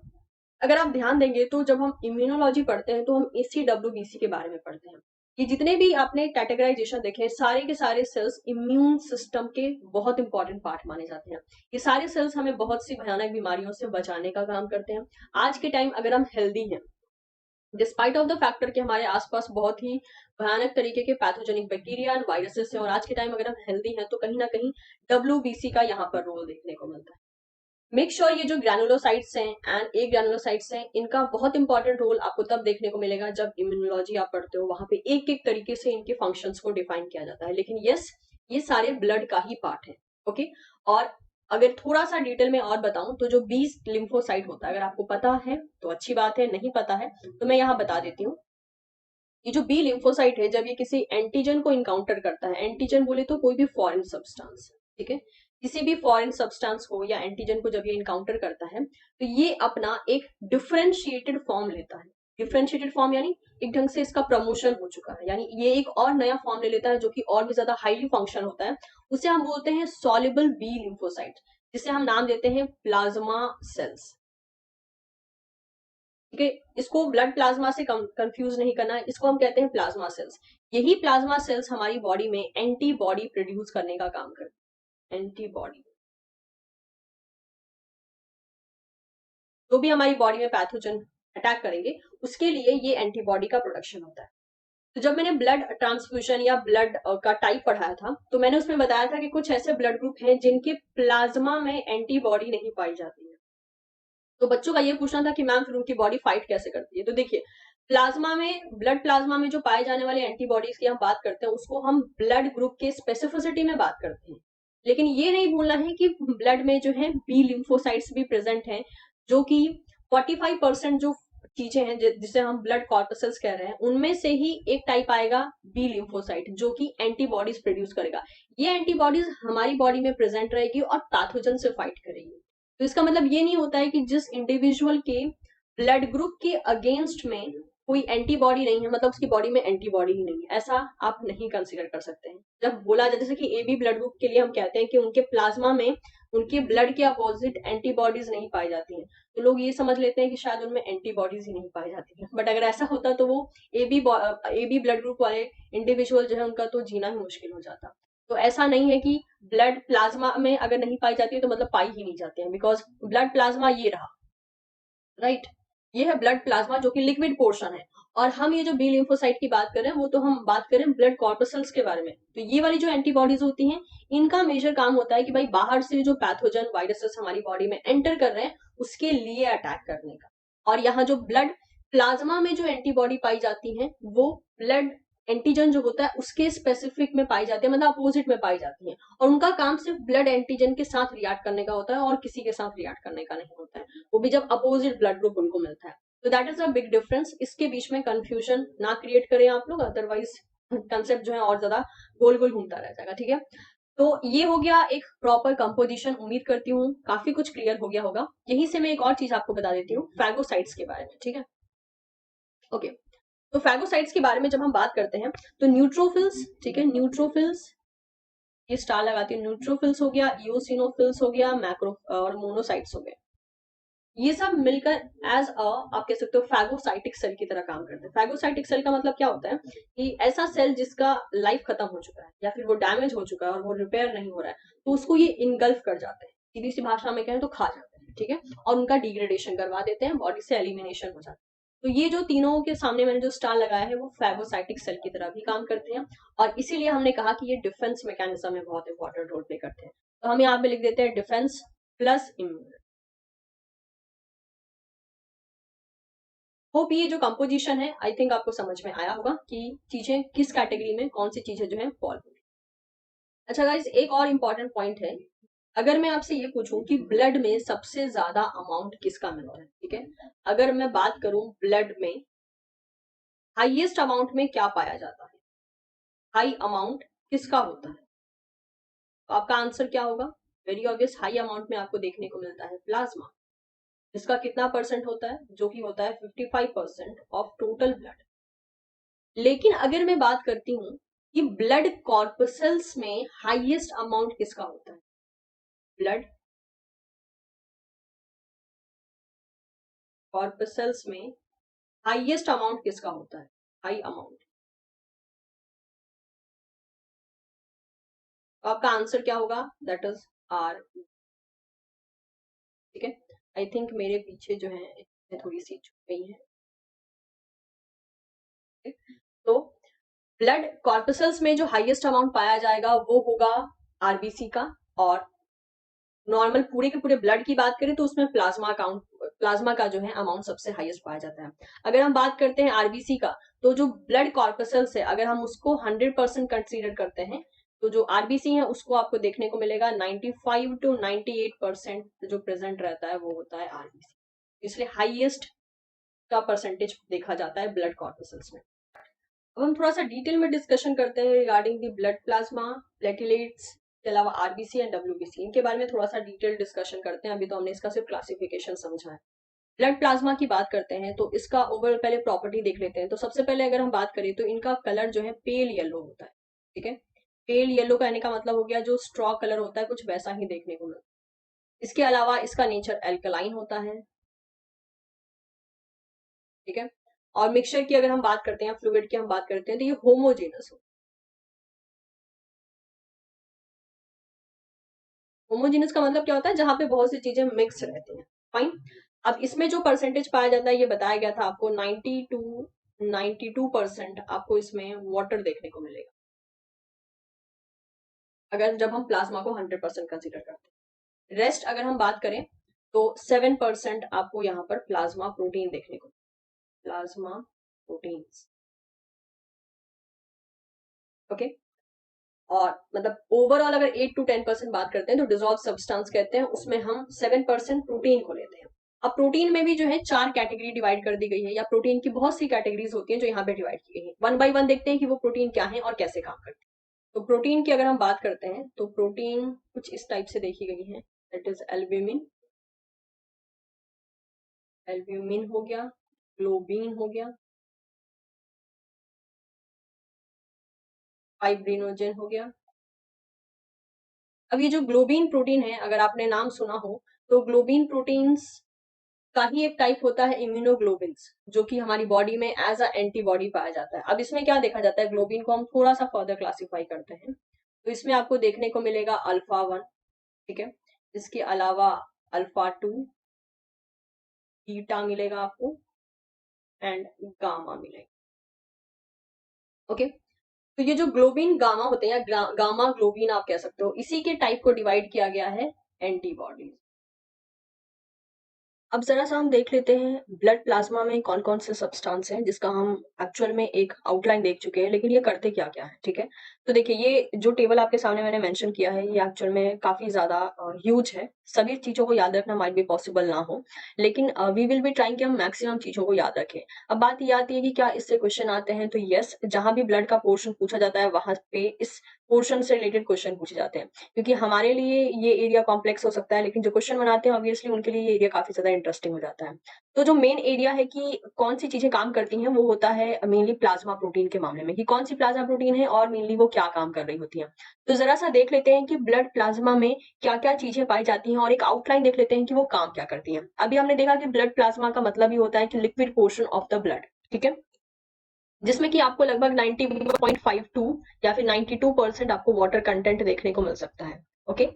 अगर आप ध्यान देंगे तो जब हम इम्यूनोलॉजी पढ़ते हैं तो हम इसी डब्ल्यूबीसी के बारे में पढ़ते हैं। ये जितने भी आपने कैटेगराइजेशन देखे, सारे के सारे सेल्स इम्यून सिस्टम के बहुत इंपॉर्टेंट पार्ट माने जाते हैं। ये सारे सेल्स हमें बहुत सी भयानक बीमारियों से बचाने का काम करते हैं। आज के टाइम अगर हम हेल्दी हैं, डिस्पाइट ऑफ द फैक्टर कि हमारे आसपास बहुत ही भयानक तरीके के पैथोजेनिक बैक्टीरिया एंड वायरसेस हैं, और आज के टाइम अगर हम हेल्दी हैं तो कहीं ना कहीं डब्ल्यूबीसी का यहाँ पर रोल देखने को मिलता है। मेक श्योर ये जो ग्रैनुलोसाइट्स हैं एंड ए ग्रैनुलोसाइट्स हैं, इनका बहुत इंपॉर्टेंट रोल आपको तब देखने को मिलेगा जब इम्यूनोलॉजी आप पढ़ते हो। वहां पे एक एक तरीके से इनके फंक्शंस को डिफाइन किया जाता है, लेकिन यस ये सारे ब्लड का ही पार्ट है। ओके, और अगर थोड़ा सा डिटेल में और बताऊं तो जो 20 लिम्फोसाइट होता है, अगर आपको पता है तो अच्छी बात है, नहीं पता है तो मैं यहाँ बता देती हूँ। ये जो बी लिम्फोसाइट है, जब ये किसी एंटीजन को इनकाउंटर करता है, एंटीजन बोले तो कोई भी फॉरेन सब्सटेंस, ठीक है, किसी भी फॉरेन सब्सटेंस को या एंटीजन को जब ये इनकाउंटर करता है तो ये अपना एक डिफरेंशिएटेड फॉर्म लेता है। डिफरेंशिएटेड फॉर्म यानी एक ढंग से इसका प्रमोशन हो चुका है, यानी ये एक और नया फॉर्म ले लेता है जो कि और भी ज्यादा हाईली फंक्शन होता है। उसे हम बोलते हैं सॉल्युबल बी लिम्फोसाइट, जिसे हम नाम देते हैं प्लाज्मा सेल्स। ठीक है, इसको ब्लड प्लाज्मा से कंफ्यूज नहीं करना है, इसको हम कहते हैं प्लाज्मा सेल्स। यही प्लाज्मा सेल्स हमारी बॉडी में एंटीबॉडी प्रोड्यूस करने का काम करते हैं। एंटीबॉडी, जो भी हमारी बॉडी में पैथोजन अटैक करेंगे उसके लिए ये एंटीबॉडी का प्रोडक्शन होता है। तो जब मैंने ब्लड ट्रांसफ्यूजन या ब्लड का टाइप पढ़ाया था तो मैंने उसमें बताया था कि कुछ ऐसे ब्लड ग्रुप हैं जिनके प्लाज्मा में एंटीबॉडी नहीं पाई जाती है। तो बच्चों का ये पूछना था कि मैम फिर उनकी बॉडी फाइट कैसे करती है। तो देखिए, प्लाज्मा में, ब्लड प्लाज्मा में जो पाए जाने वाले एंटीबॉडीज की हम बात करते हैं उसको हम ब्लड ग्रुप के स्पेसिफिसिटी में बात करते हैं, लेकिन ये नहीं भूलना है कि ब्लड में जो है बी लिम्फोसाइट्स भी प्रेजेंट हैं, जो कि 45% जो चीजें हैं जिसे हम ब्लड कॉर्पसेल्स कह रहे हैं, उनमें से ही एक टाइप आएगा बी लिम्फोसाइट जो कि एंटीबॉडीज प्रोड्यूस करेगा। ये एंटीबॉडीज हमारी बॉडी में प्रेजेंट रहेगी और पैथोजन से फाइट करेगी। तो इसका मतलब ये नहीं होता है कि जिस इंडिविजुअल के ब्लड ग्रुप के अगेंस्ट में कोई एंटीबॉडी नहीं है मतलब उसकी बॉडी में एंटीबॉडी ही नहीं है, ऐसा आप नहीं कंसीडर कर सकते हैं। जब बोला जाए जैसे कि ए बी ब्लड ग्रुप के लिए हम कहते हैं कि उनके प्लाज्मा में उनके ब्लड के अपोजिट एंटीबॉडीज नहीं पाई जाती हैं। तो लोग ये समझ लेते हैं कि शायद उनमें एंटीबॉडीज ही नहीं पाई जाती हैं, बट अगर ऐसा होता तो वो ए बी ब्लड ग्रुप वाले इंडिविजुअल जो है उनका तो जीना ही मुश्किल हो जाता। तो ऐसा नहीं है कि ब्लड प्लाज्मा में अगर नहीं पाई जाती है तो मतलब पाई ही नहीं जाती है, बिकॉज ब्लड प्लाज्मा ये रहा, राइट। ये है ब्लड प्लाज्मा जो कि लिक्विड पोर्शन है। और हम ये जो बी लिम्फोसाइट की बात कर रहे हैं वो तो हम बात करें ब्लड कॉर्पसल्स के बारे में। तो ये वाली जो एंटीबॉडीज होती हैं, इनका मेजर काम होता है कि भाई बाहर से जो पैथोजन वायरसेस हमारी बॉडी में एंटर कर रहे हैं उसके लिए अटैक करने का। और यहाँ जो ब्लड प्लाज्मा में जो एंटीबॉडी पाई जाती है वो ब्लड एंटीजन जो होता है उसके स्पेसिफिक में पाई जाती है, मतलब अपोजिट में पाई जाती है। और उनका काम सिर्फ ब्लड एंटीजन के साथ रिएक्ट करने का होता है और किसी के साथ रिएक्ट करने का नहीं होता है, वो भी जब अपोजिट ब्लड ग्रुप उनको मिलता है। तो that is a big difference. इसके बीच में कंफ्यूजन ना क्रिएट करें आप लोग, अदरवाइज कंसेप्ट जो है और ज्यादा गोल गोल घूमता रह जाएगा, ठीक है। तो ये हो गया एक प्रॉपर कंपोजिशन। उम्मीद करती हूँ काफी कुछ क्लियर हो गया होगा। यहीं से मैं एक और चीज आपको बता देती हूँ फैगोसाइट्स के बारे में, ठीक है। ओके, तो फैगोसाइट्स के बारे में जब हम बात करते हैं तो न्यूट्रोफिल्स, ठीक है, न्यूट्रोफिल्स, ये स्टार लगाती हूँ, न्यूट्रोफिल्स हो गया, इओसिनोफिल्स हो गया, मैक्रो और मोनोसाइट्स हो गए, ये सब मिलकर एज अ आप कह सकते हो फैगोसाइटिक सेल की तरह काम करते हैं। फैगोसाइटिक सेल का मतलब क्या होता है कि ऐसा सेल जिसका लाइफ खत्म हो चुका है या फिर वो डैमेज हो चुका है और वो रिपेयर नहीं हो रहा है, तो उसको ये इनगल्फ कर जाते हैं, सीधी सी भाषा में कहें तो खा जाते हैं, ठीक है। और उनका डिग्रेडेशन करवा देते हैं, बॉडी से एलिमिनेशन हो जाता है। तो ये जो तीनों के सामने मैंने जो स्टार लगाया है वो फैगोसाइटिक सेल की तरह भी काम करते हैं। और इसीलिए हमने कहा कि ये डिफेंस मैकेनिज्म में बहुत इंपॉर्टेंट रोल प्ले करते हैं। तो हम यहाँ पे लिख देते हैं डिफेंस प्लस इम्यून। होप ये जो कंपोजिशन है आई थिंक आपको समझ में आया होगा कि चीजें किस कैटेगरी में कौन सी चीजें जो है फॉल होंगी। अच्छा गाइस, एक और इम्पोर्टेंट पॉइंट है। अगर मैं आपसे ये पूछूं कि ब्लड में सबसे ज्यादा अमाउंट किसका मिलता है, ठीक है, अगर मैं बात करूं ब्लड में हाईएस्ट अमाउंट में क्या पाया जाता है, हाई अमाउंट किसका होता है, तो आपका आंसर क्या होगा? वेरी ऑब्वियस, हाई अमाउंट में आपको देखने को मिलता है प्लाज्मा, जिसका कितना परसेंट होता है, जो कि होता है 55% ऑफ टोटल ब्लड। लेकिन अगर मैं बात करती हूँ कि ब्लड कॉर्पसल्स में हाईएस्ट अमाउंट किसका होता है, ब्लड कॉर्पसल्स में हाईएस्ट अमाउंट किसका होता है, हाई अमाउंट, तो आपका आंसर क्या होगा? दैट इज आर, ठीक है। आई थिंक मेरे पीछे जो है थोड़ी सी छूट गई है। तो ब्लड कॉर्पसल्स में जो हाईएस्ट अमाउंट पाया जाएगा वो होगा आरबीसी का। और नॉर्मल पूरे के पूरे ब्लड की बात करें तो उसमें प्लाज्मा का जो है अमाउंट सबसे हाईएस्ट पाया जाता है। अगर हम बात करते हैं आरबीसी का, तो जो ब्लड कॉर्पसल्स है अगर हम उसको 100% कंसीडर करते हैं तो जो आरबीसी है उसको आपको देखने को मिलेगा 95 to 98% जो प्रेजेंट रहता है वो होता है आरबीसी, इसलिए हाईएस्ट का परसेंटेज देखा जाता है ब्लड कॉर्पसल्स में। अब हम थोड़ा सा डिटेल में डिस्कशन करते हैं regarding the blood plasma, platelets के अलावा आरबीसी एंड डब्ल्यूबीसी, इनके बारे में थोड़ा सा डिटेल डिस्कशन करते हैं। अभी तो हमने इसका सिर्फ क्लासिफिकेशन समझा है। ब्लड प्लाज्मा की बात करते हैं तो इसका ओवरऑल पहले प्रॉपर्टी देख लेते हैं। तो सबसे पहले अगर हम बात करें तो इनका कलर जो है पेल येलो होता है, ठीक है। पेल येलो कहने का मतलब हो गया जो स्ट्रॉ कलर होता है कुछ वैसा ही देखने को मिलता है। इसके अलावा इसका नेचर एल्कलाइन होता है, ठीक है। और मिक्सचर की अगर हम बात करते हैं, फ्लूइड की हम बात करते हैं, तो ये होमोजेनस हो। होमोजेनस का मतलब क्या होता है? जहां पे बहुत सी चीजें मिक्स रहती हैं, फाइन। अब इसमें जो परसेंटेज पाया जाता है ये बताया गया था आपको 92% आपको इसमें वाटर देखने को मिलेगा, अगर जब हम प्लाज्मा को 100% कंसिडर करते हैं। रेस्ट अगर हम बात करें तो 7% आपको यहाँ पर प्लाज्मा प्रोटीन देखने को, प्लाज्मा प्रोटीन्स, ओके। और मतलब ओवरऑल अगर 8 to 10% बात करते हैं तो डिजॉल्व सब्सटेंस कहते हैं, उसमें हम 7% प्रोटीन को लेते हैं। अब प्रोटीन में भी जो है 4 कैटेगरी डिवाइड कर दी गई है, या प्रोटीन की बहुत सी कैटेगरीज होती हैं जो यहाँ पे डिवाइड की गई है। वन बाय वन देखते हैं कि वो प्रोटीन क्या है और कैसे काम करते हैं। तो प्रोटीन की अगर हम बात करते हैं तो प्रोटीन कुछ इस टाइप से देखी गई है, दैट इज एल्ब्यूमिन, एल्ब्यूमिन हो गया, ग्लोबिन हो गया, फाइब्रिनोजन हो गया, अब ये जो ग्लोबिन प्रोटीन है, अगर आपने नाम सुना हो, तो ग्लोबिन प्रोटीन्स का ही एक टाइप होता है इम्यूनोग्लोबिन्स, जो कि हमारी बॉडी में एज अ एंटीबॉडी पाया जाता है। अब इसमें क्या देखा जाता है, ग्लोबिन को हम थोड़ा सा फर्दर क्लासिफाई करते हैं, तो इसमें आपको देखने को मिलेगा अल्फा 1, ठीक है, इसके अलावा अल्फा 2, बीटा मिलेगा आपको, एंड गामा मिलेगा। ओके, तो ये जो ग्लोबिन गामा होते हैं या गामा ग्लोबिन आप कह सकते हो, इसी के टाइप को डिवाइड किया गया है एंटीबॉडीज। अब जरा सा हम देख लेते हैं ब्लड प्लाज्मा में कौन कौन से सब्सटेंस हैं, जिसका हम एक्चुअल में एक आउटलाइन देख चुके हैं, लेकिन ये करते क्या क्या है, ठीक है। तो देखिए, ये जो टेबल आपके सामने मैंने मेंशन किया है, ये एक्चुअल में काफी ज्यादा ह्यूज है। सभी चीजों को याद रखना माइट बी पॉसिबल ना हो, लेकिन वी विल बी ट्राइंग कि हम मैक्सिमम चीजों को याद रखें। अब बात ये आती है कि क्या इससे क्वेश्चन आते हैं, तो यस, जहां भी ब्लड का पोर्शन पूछा जाता है वहां पे इस पोर्शन से रिलेटेड क्वेश्चन पूछे जाते हैं, क्योंकि हमारे लिए ये एरिया कॉम्प्लेक्स हो सकता है, लेकिन जो क्वेश्चन बनाते हैं ऑब्वियसली उनके लिए ये एरिया काफी ज्यादा इंटरेस्टिंग हो जाता है। तो जो मेन एरिया है कि कौन सी चीजें काम करती हैं, वो होता है मेनली प्लाज्मा प्रोटीन के मामले में, कि कौन सी प्लाज्मा प्रोटीन है और मेनली वो क्या काम कर रही होती है। तो जरा सा देख लेते हैं कि ब्लड प्लाज्मा में क्या क्या चीजें पाई जाती हैं, और एक आउटलाइन देख लेते हैं कि वो काम क्या करती हैं। अभी हमने देखा कि ब्लड प्लाज्मा का मतलब ही होता है कि liquid portion of the blood, ठीक है, जिसमें कि आपको लगभग 90.52 या फिर 92% आपको वाटर कंटेंट देखने को मिल सकता है। ओके,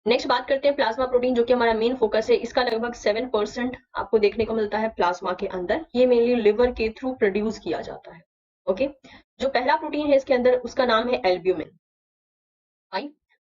नेक्स्ट बात करते हैं प्लाज्मा प्रोटीन, जो कि हमारा मेन फोकस है। इसका लगभग 7% आपको देखने को मिलता है प्लाज्मा के अंदर। ये मेनली लिवर के थ्रू प्रोड्यूस किया जाता है। ओके, जो पहला प्रोटीन है इसके अंदर, उसका नाम है एल्ब्यूमिन। आई,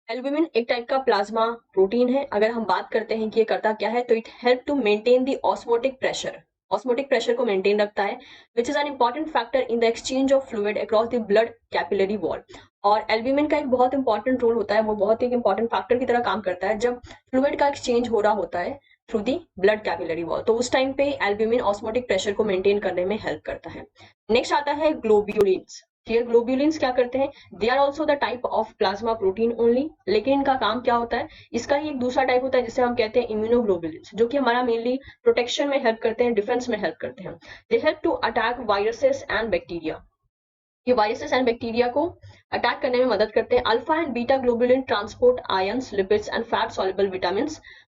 एल्ब्यूमिन एक टाइप का प्लाज्मा प्रोटीन है। अगर हम बात करते हैं कि ये करता क्या है, तो it help to maintain the osmotic pressure, osmotic pressure को मेंटेन रखता है, which is an important factor in the exchange of fluid across the blood capillary wall. और एल्ब्यूमिन का एक बहुत इंपॉर्टेंट रोल होता है, वो बहुत एक इंपॉर्टेंट फैक्टर की तरह काम करता है जब फ्लूइड का एक्सचेंज हो रहा होता है through the blood capillary wall, तो उस टाइम पे एल्ब्यूमिन ऑस्मोटिक प्रेशर को मेंटेन करने में हेल्प करता है। नेक्स्ट आता है ग्लोब्यूलिन्स। ये ग्लोब्यूलिन्स क्या करते हैं, they are also the type of plasma protein only, लेकिन इनका काम क्या होता है, इसका ही एक दूसरा टाइप होता है जिसे हम कहते हैं इम्यूनोग्लोबुलिन्स, जो कि हमारा मेनली प्रोटेक्शन में हेल्प करते हैं, डिफेंस में हेल्प करते हैं। They help to attack viruses and bacteria, ये वायरसेस एंड बैक्टीरिया को अटैक करने में मदद करते हैं। Alpha and beta globulin transport ions, lipids and fat soluble vitamin.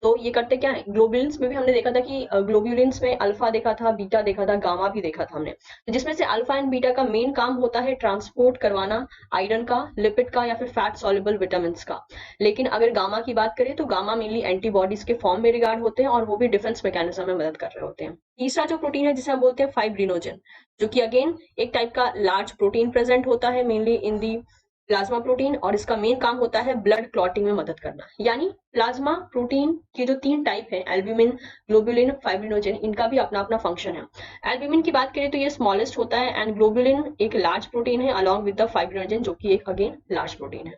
तो ये करते क्या है, ग्लोबुलिन्स में भी हमने देखा था कि ग्लोबुलिन्स में अल्फा देखा था, बीटा देखा था, गामा भी देखा था हमने, तो जिसमें से अल्फा एंड बीटा का मेन काम होता है ट्रांसपोर्ट करवाना आयरन का, लिपिड का या फिर फैट सॉल्युबल विटामिन का। लेकिन अगर गामा की बात करें तो गामा मेनली एंटीबॉडीज के फॉर्म में रिगार्ड होते हैं, और वो भी डिफेंस मैकेनिज्म में मदद कर रहे होते हैं। तीसरा जो प्रोटीन है जिसे हम बोलते हैं फाइब्रिनोजन, जो कि अगेन एक टाइप का लार्ज प्रोटीन प्रेजेंट होता है मेनली इन दी प्लाज्मा प्रोटीन, और इसका मेन काम होता है ब्लड क्लॉटिंग में मदद करना। यानी प्लाज्मा प्रोटीन के जो तीन टाइप है, एल्ब्यूमिन, ग्लोबुलिन, फाइब्रिनोजन, इनका भी अपना अपना फंक्शन है। एल्ब्यूमिन की बात करें तो ये स्मॉलेस्ट होता है, एंड ग्लोबुलिन एक लार्ज प्रोटीन है अलॉन्ग विद द फाइब्रिनोजन, जो कि एक अगेन लार्ज प्रोटीन है।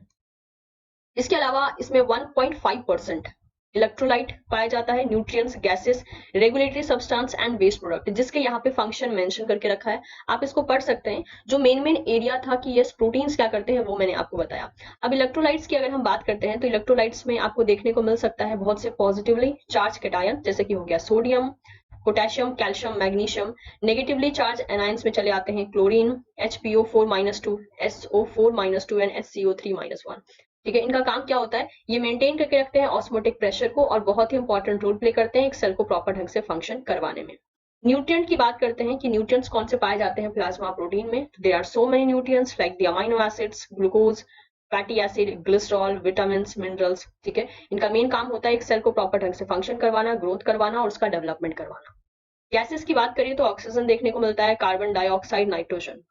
इसके अलावा इसमें 1.5% इलेक्ट्रोलाइट पाया जाता है, nutrients, gases, regulatory substance and waste product, जिसके यहाँ पे फंक्शन मेंशन करके रखा है, आप इसको पढ़ सकते हैं। जो मेन मेन एरिया था कि ये प्रोटीन्स क्या करते हैं वो मैंने आपको बताया। अब इलेक्ट्रोलाइट्स की अगर हम बात करते हैं, तो इलेक्ट्रोलाइट्स में आपको देखने को मिल सकता है बहुत से पॉजिटिवली चार्ज कैटायन, जैसे कि हो गया sodium, potassium, calcium, magnesium. Negatively charge anions में चले आते हैं chlorine, HPO4-2, SO4-2 and HCO3-1। ठीक है, इनका काम क्या होता है, ये मेंटेन करके रखते हैं ऑस्मोटिक प्रेशर को, और बहुत ही इंपॉर्टेंट रोल प्ले करते हैं एक सेल को प्रॉपर ढंग से फंक्शन करवाने में। न्यूट्रिएंट की बात करते हैं कि न्यूट्रिएंट्स कौन से पाए जाते हैं प्लाज्मा प्रोटीन में, there are so many nutrients like the amino acids, glucose, fatty acid, glycerol, vitamin, minerals. ठीक है, इनका मेन काम होता है एक सेल को प्रॉपर ढंग से फंक्शन करवाना, ग्रोथ करवाना और उसका डेवलपमेंट करवाना। गैसेस की बात करें तो ऑक्सीजन देखने को मिलता है, कार्बन डाइऑक्साइड, नाइट्रोजन।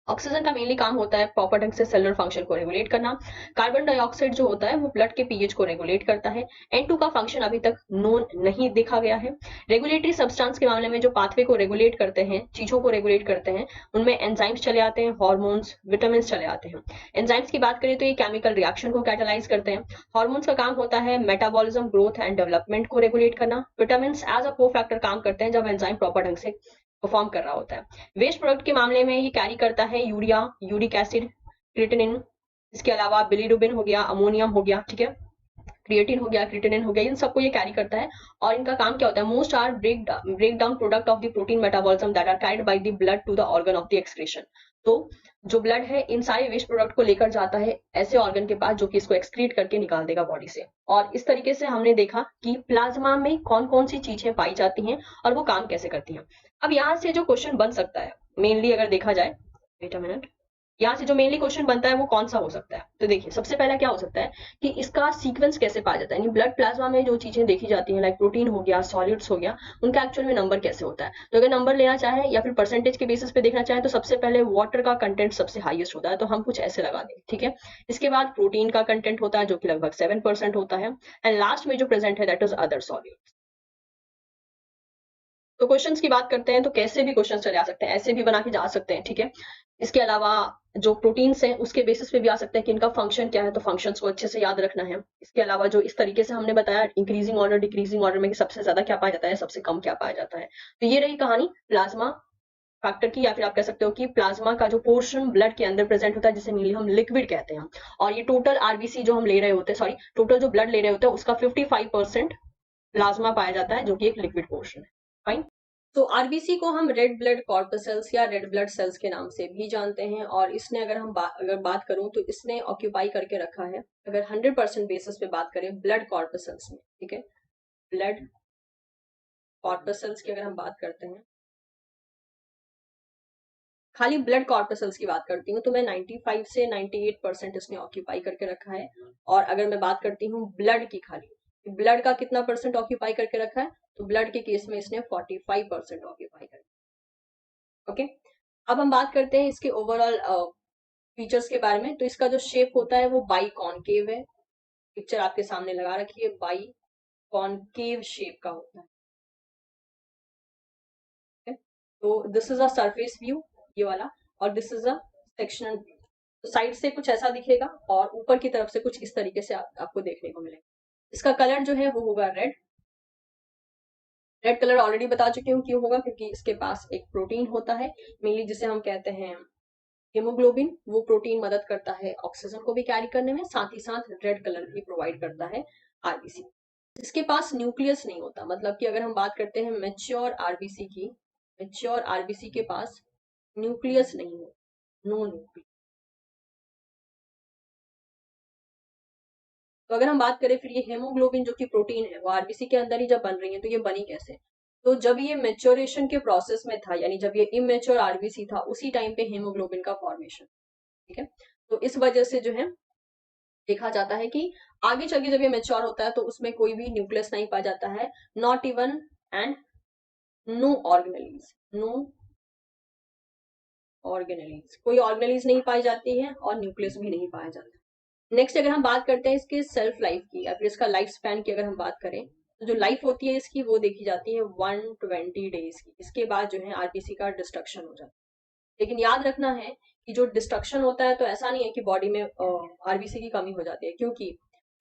ऑक्सीजन का मेनली काम होता है प्रॉपर ढंग से सेलुलर फंक्शन को रेगुलेट करना। कार्बन डाइऑक्साइड जो होता है वो ब्लड के पीएच को रेगुलेट करता है। N2 का फंक्शन अभी तक नोन नहीं देखा गया है। रेगुलेटरी सब्सटेंस के मामले में जो पाथवे को रेगुलेट करते हैं, चीजों को रेगुलेट करते हैं, उनमें एंजाइम्स चले आते हैं, हार्मोन्स, विटामिन चले आते हैं। एंजाइम्स की बात करें तो ये केमिकल रिएक्शन को कैटालाइज करते हैं। हार्मोन्स का काम होता है मेटाबॉलिज्म, ग्रोथ एंड डेवलपमेंट को रेगुलेट करना। विटामिन एज अ को फैक्टर काम करते हैं जब एंजाइम प्रॉपर ढंग से परफॉर्म कर रहा होता है। वेस्ट प्रोडक्ट के मामले में ये कैरी करता है यूरिया, यूरिक एसिड, क्रिएटिनिन, इसके अलावा बिलीरुबिन हो गया, अमोनियम हो गया। ठीक है, क्रिएटिन हो गया, क्रिएटिनिन हो गया, इन सबको ये कैरी करता है। और इनका काम क्या होता है, most are break down product of the protein metabolism that are carried by the blood to the organ of the excretion. तो जो ब्लड है इन सारे वेस्ट प्रोडक्ट को लेकर जाता है ऐसे ऑर्गन के पास जो कि इसको एक्सक्रीट करके निकाल देगा बॉडी से। और इस तरीके से हमने देखा कि प्लाज्मा में कौन कौन सी चीजें पाई जाती हैं और वो काम कैसे करती हैं। अब यहाँ से जो क्वेश्चन बन सकता है मेनली अगर देखा जाए, वेट अ मिनट, यहाँ से जो मेनली क्वेश्चन बनता है वो कौन सा हो सकता है, तो देखिए सबसे पहला क्या हो सकता है कि इसका सीक्वेंस कैसे पाया जाता है, यानी ब्लड प्लाज्मा में जो चीजें देखी जाती हैं लाइक प्रोटीन हो गया, सॉलिड्स हो गया, उनका एक्चुअल में नंबर कैसे होता है। तो अगर नंबर लेना चाहे या फिर परसेंटेज के बेसिस पे देखना चाहे तो सबसे पहले वाटर का कंटेंट सबसे हाईएस्ट होता है, तो हम कुछ ऐसे लगा देंगे, ठीक है। इसके बाद प्रोटीन का कंटेंट होता है जो कि लगभग 7% होता है, एंड लास्ट में जो प्रेजेंट है दैट इज अदर सॉलिड्स। तो क्वेश्चंस की बात करते हैं तो कैसे भी क्वेश्चंस चले आ सकते हैं, ऐसे भी बना के जा सकते हैं, ठीक है। इसके अलावा जो प्रोटीन्स हैं उसके बेसिस पे भी आ सकते हैं कि इनका फंक्शन क्या है, तो फंक्शंस को अच्छे से याद रखना है। इसके अलावा जो इस तरीके से हमने बताया इंक्रीजिंग ऑर्डर डिक्रीजिंग ऑर्डर में कि सबसे ज्यादा क्या पाया जाता है, सबसे कम क्या पाया जाता है। तो ये रही कहानी प्लाज्मा फैक्टर की, या फिर आप कह सकते हो कि प्लाज्मा का जो पोर्शन ब्लड के अंदर प्रेजेंट होता है जिसे मेनली हम लिक्विड कहते हैं। और ये टोटल आरबीसी जो हम ले रहे होते हैं, सॉरी टोटल जो ब्लड ले रहे होते हैं उसका 55% प्लाज्मा पाया जाता है जो कि एक लिक्विड पोर्शन है। फाइन। तो आरबीसी को हम रेड ब्लड कॉर्पसल्स या रेड ब्लड सेल्स के नाम से भी जानते हैं। और इसने अगर अगर बात करूं तो इसने ऑक्यूपाई करके रखा है, अगर 100% बेसिस पे बात करें ब्लड कॉर्पसल्स में, ठीक है, ब्लड कॉर्पसल्स की अगर हम बात करते हैं, खाली ब्लड कॉर्पसल्स की बात करती हूँ तो मैं 95 से 98% इसने ऑक्यूपाई करके रखा है। और अगर मैं बात करती हूँ ब्लड की, खाली ब्लड का कितना परसेंट ऑक्यूपाई करके रखा है, तो ब्लड के केस में इसने 45% ऑक्यूपाई कर। ओके, अब हम बात करते हैं इसके ओवरऑल फीचर्स के बारे में। तो इसका जो शेप होता है वो बाई कॉनकेव है, पिक्चर आपके सामने लगा रखी है, बाई कॉनकेव शेप का होता है। okay? तो this is a surface view ये वाला, और this is a sectional view. तो साइड से कुछ ऐसा दिखेगा और ऊपर की तरफ से कुछ इस तरीके से आपको देखने को मिलेगा। इसका कलर जो है वो होगा रेड। रेड कलर ऑलरेडी बता चुकी हूँ क्यों होगा, क्योंकि इसके पास एक प्रोटीन होता है मेनली जिसे हम कहते हैं हेमोग्लोबिन। वो प्रोटीन मदद करता है ऑक्सीजन को भी कैरी करने में, साथ ही साथ रेड कलर भी प्रोवाइड करता है आरबीसी। इसके पास न्यूक्लियस नहीं होता, मतलब कि अगर हम बात करते हैं मेच्योर आरबीसी की, मेच्योर आरबीसी के पास न्यूक्लियस नहीं है, नो न्यूक्लियस। तो अगर हम बात करें फिर ये हेमोग्लोबिन जो कि प्रोटीन है वो आरबीसी के अंदर ही जब बन रही है तो ये बनी कैसे, तो जब ये मेच्योरेशन के प्रोसेस में था, यानी जब ये इमेच्योर आरबीसी था उसी टाइम पे हेमोग्लोबिन का फॉर्मेशन, ठीक है। तो इस वजह से जो है देखा जाता है कि आगे चल के जब ये मेच्योर होता है तो उसमें कोई भी न्यूक्लियस नहीं पाया जाता है, not even and no organelles, no organelles, कोई ऑर्गेनेलीज नहीं पाई जाती है और न्यूक्लियस भी नहीं पाया जाता। नेक्स्ट अगर हम बात करते हैं इसके सेल्फ लाइफ की या फिर इसका लाइफ स्पैन की अगर हम बात करें तो जो लाइफ होती है इसकी वो देखी जाती है 120 डेज की। इसके बाद जो है आरबीसी का डिस्ट्रक्शन हो जाता है। लेकिन याद रखना है कि जो डिस्ट्रक्शन होता है तो ऐसा नहीं है कि बॉडी में आरबीसी की कमी हो जाती है, क्योंकि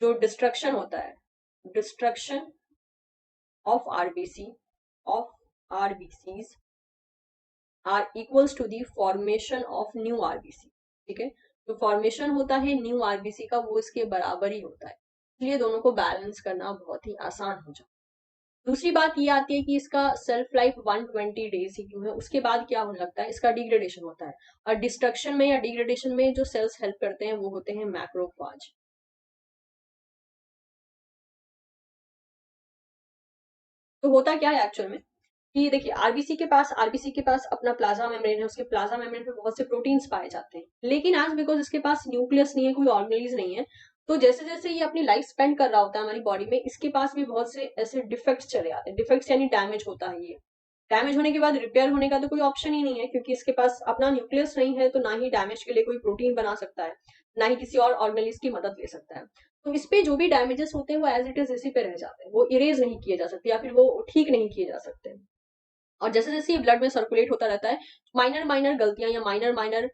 जो डिस्ट्रक्शन होता है, destruction of RBC of RBCs are equals to the formation of new RBC, ठीक है। जो फॉर्मेशन होता है न्यू आरबीसी का वो इसके बराबर ही होता है, इसलिए दोनों को बैलेंस करना बहुत ही आसान हो जाता है। दूसरी बात ये आती है कि इसका सेल्फ लाइफ 120 डेज ही क्यों है, उसके बाद क्या होने लगता है, इसका डिग्रेडेशन होता है। और डिस्ट्रक्शन में या डिग्रेडेशन में जो सेल्स हेल्प करते हैं वो होते हैं मैक्रोफाज। तो होता क्या है एक्चुअल में कि देखिए आरबीसी के पास अपना प्लाज्मा मेम्ब्रेन है, उसके प्लाज्मा मेम्ब्रेन पे बहुत से प्रोटीन्स पाए जाते हैं, लेकिन आज बिकॉज इसके पास न्यूक्लियस नहीं है, कोई ऑर्गेनेलिज नहीं है, तो जैसे जैसे ये अपनी लाइफ स्पेंड कर रहा होता है हमारी बॉडी में, इसके पास भी बहुत से ऐसे डिफेक्ट्स चले आते हैं। डिफेक्ट्स यानी डैमेज होता है। ये डैमेज होने के बाद रिपेयर होने का तो कोई ऑप्शन ही नहीं है, क्योंकि इसके पास अपना न्यूक्लियस नहीं है, तो ना ही डैमेज के लिए कोई प्रोटीन बना सकता है, ना ही किसी और ऑर्गेनेलिज की मदद ले सकता है। तो इस पे जो भी डैमेजेस होते हैं वो एज इट इज इसी पे रह जाते हैं, वो इरेज नहीं किए जा सकते या फिर वो ठीक नहीं किए जा सकते। और जैसे जैसे ये ब्लड में सर्कुलेट होता रहता है, माइनर माइनर गलतियां या माइनर माइनर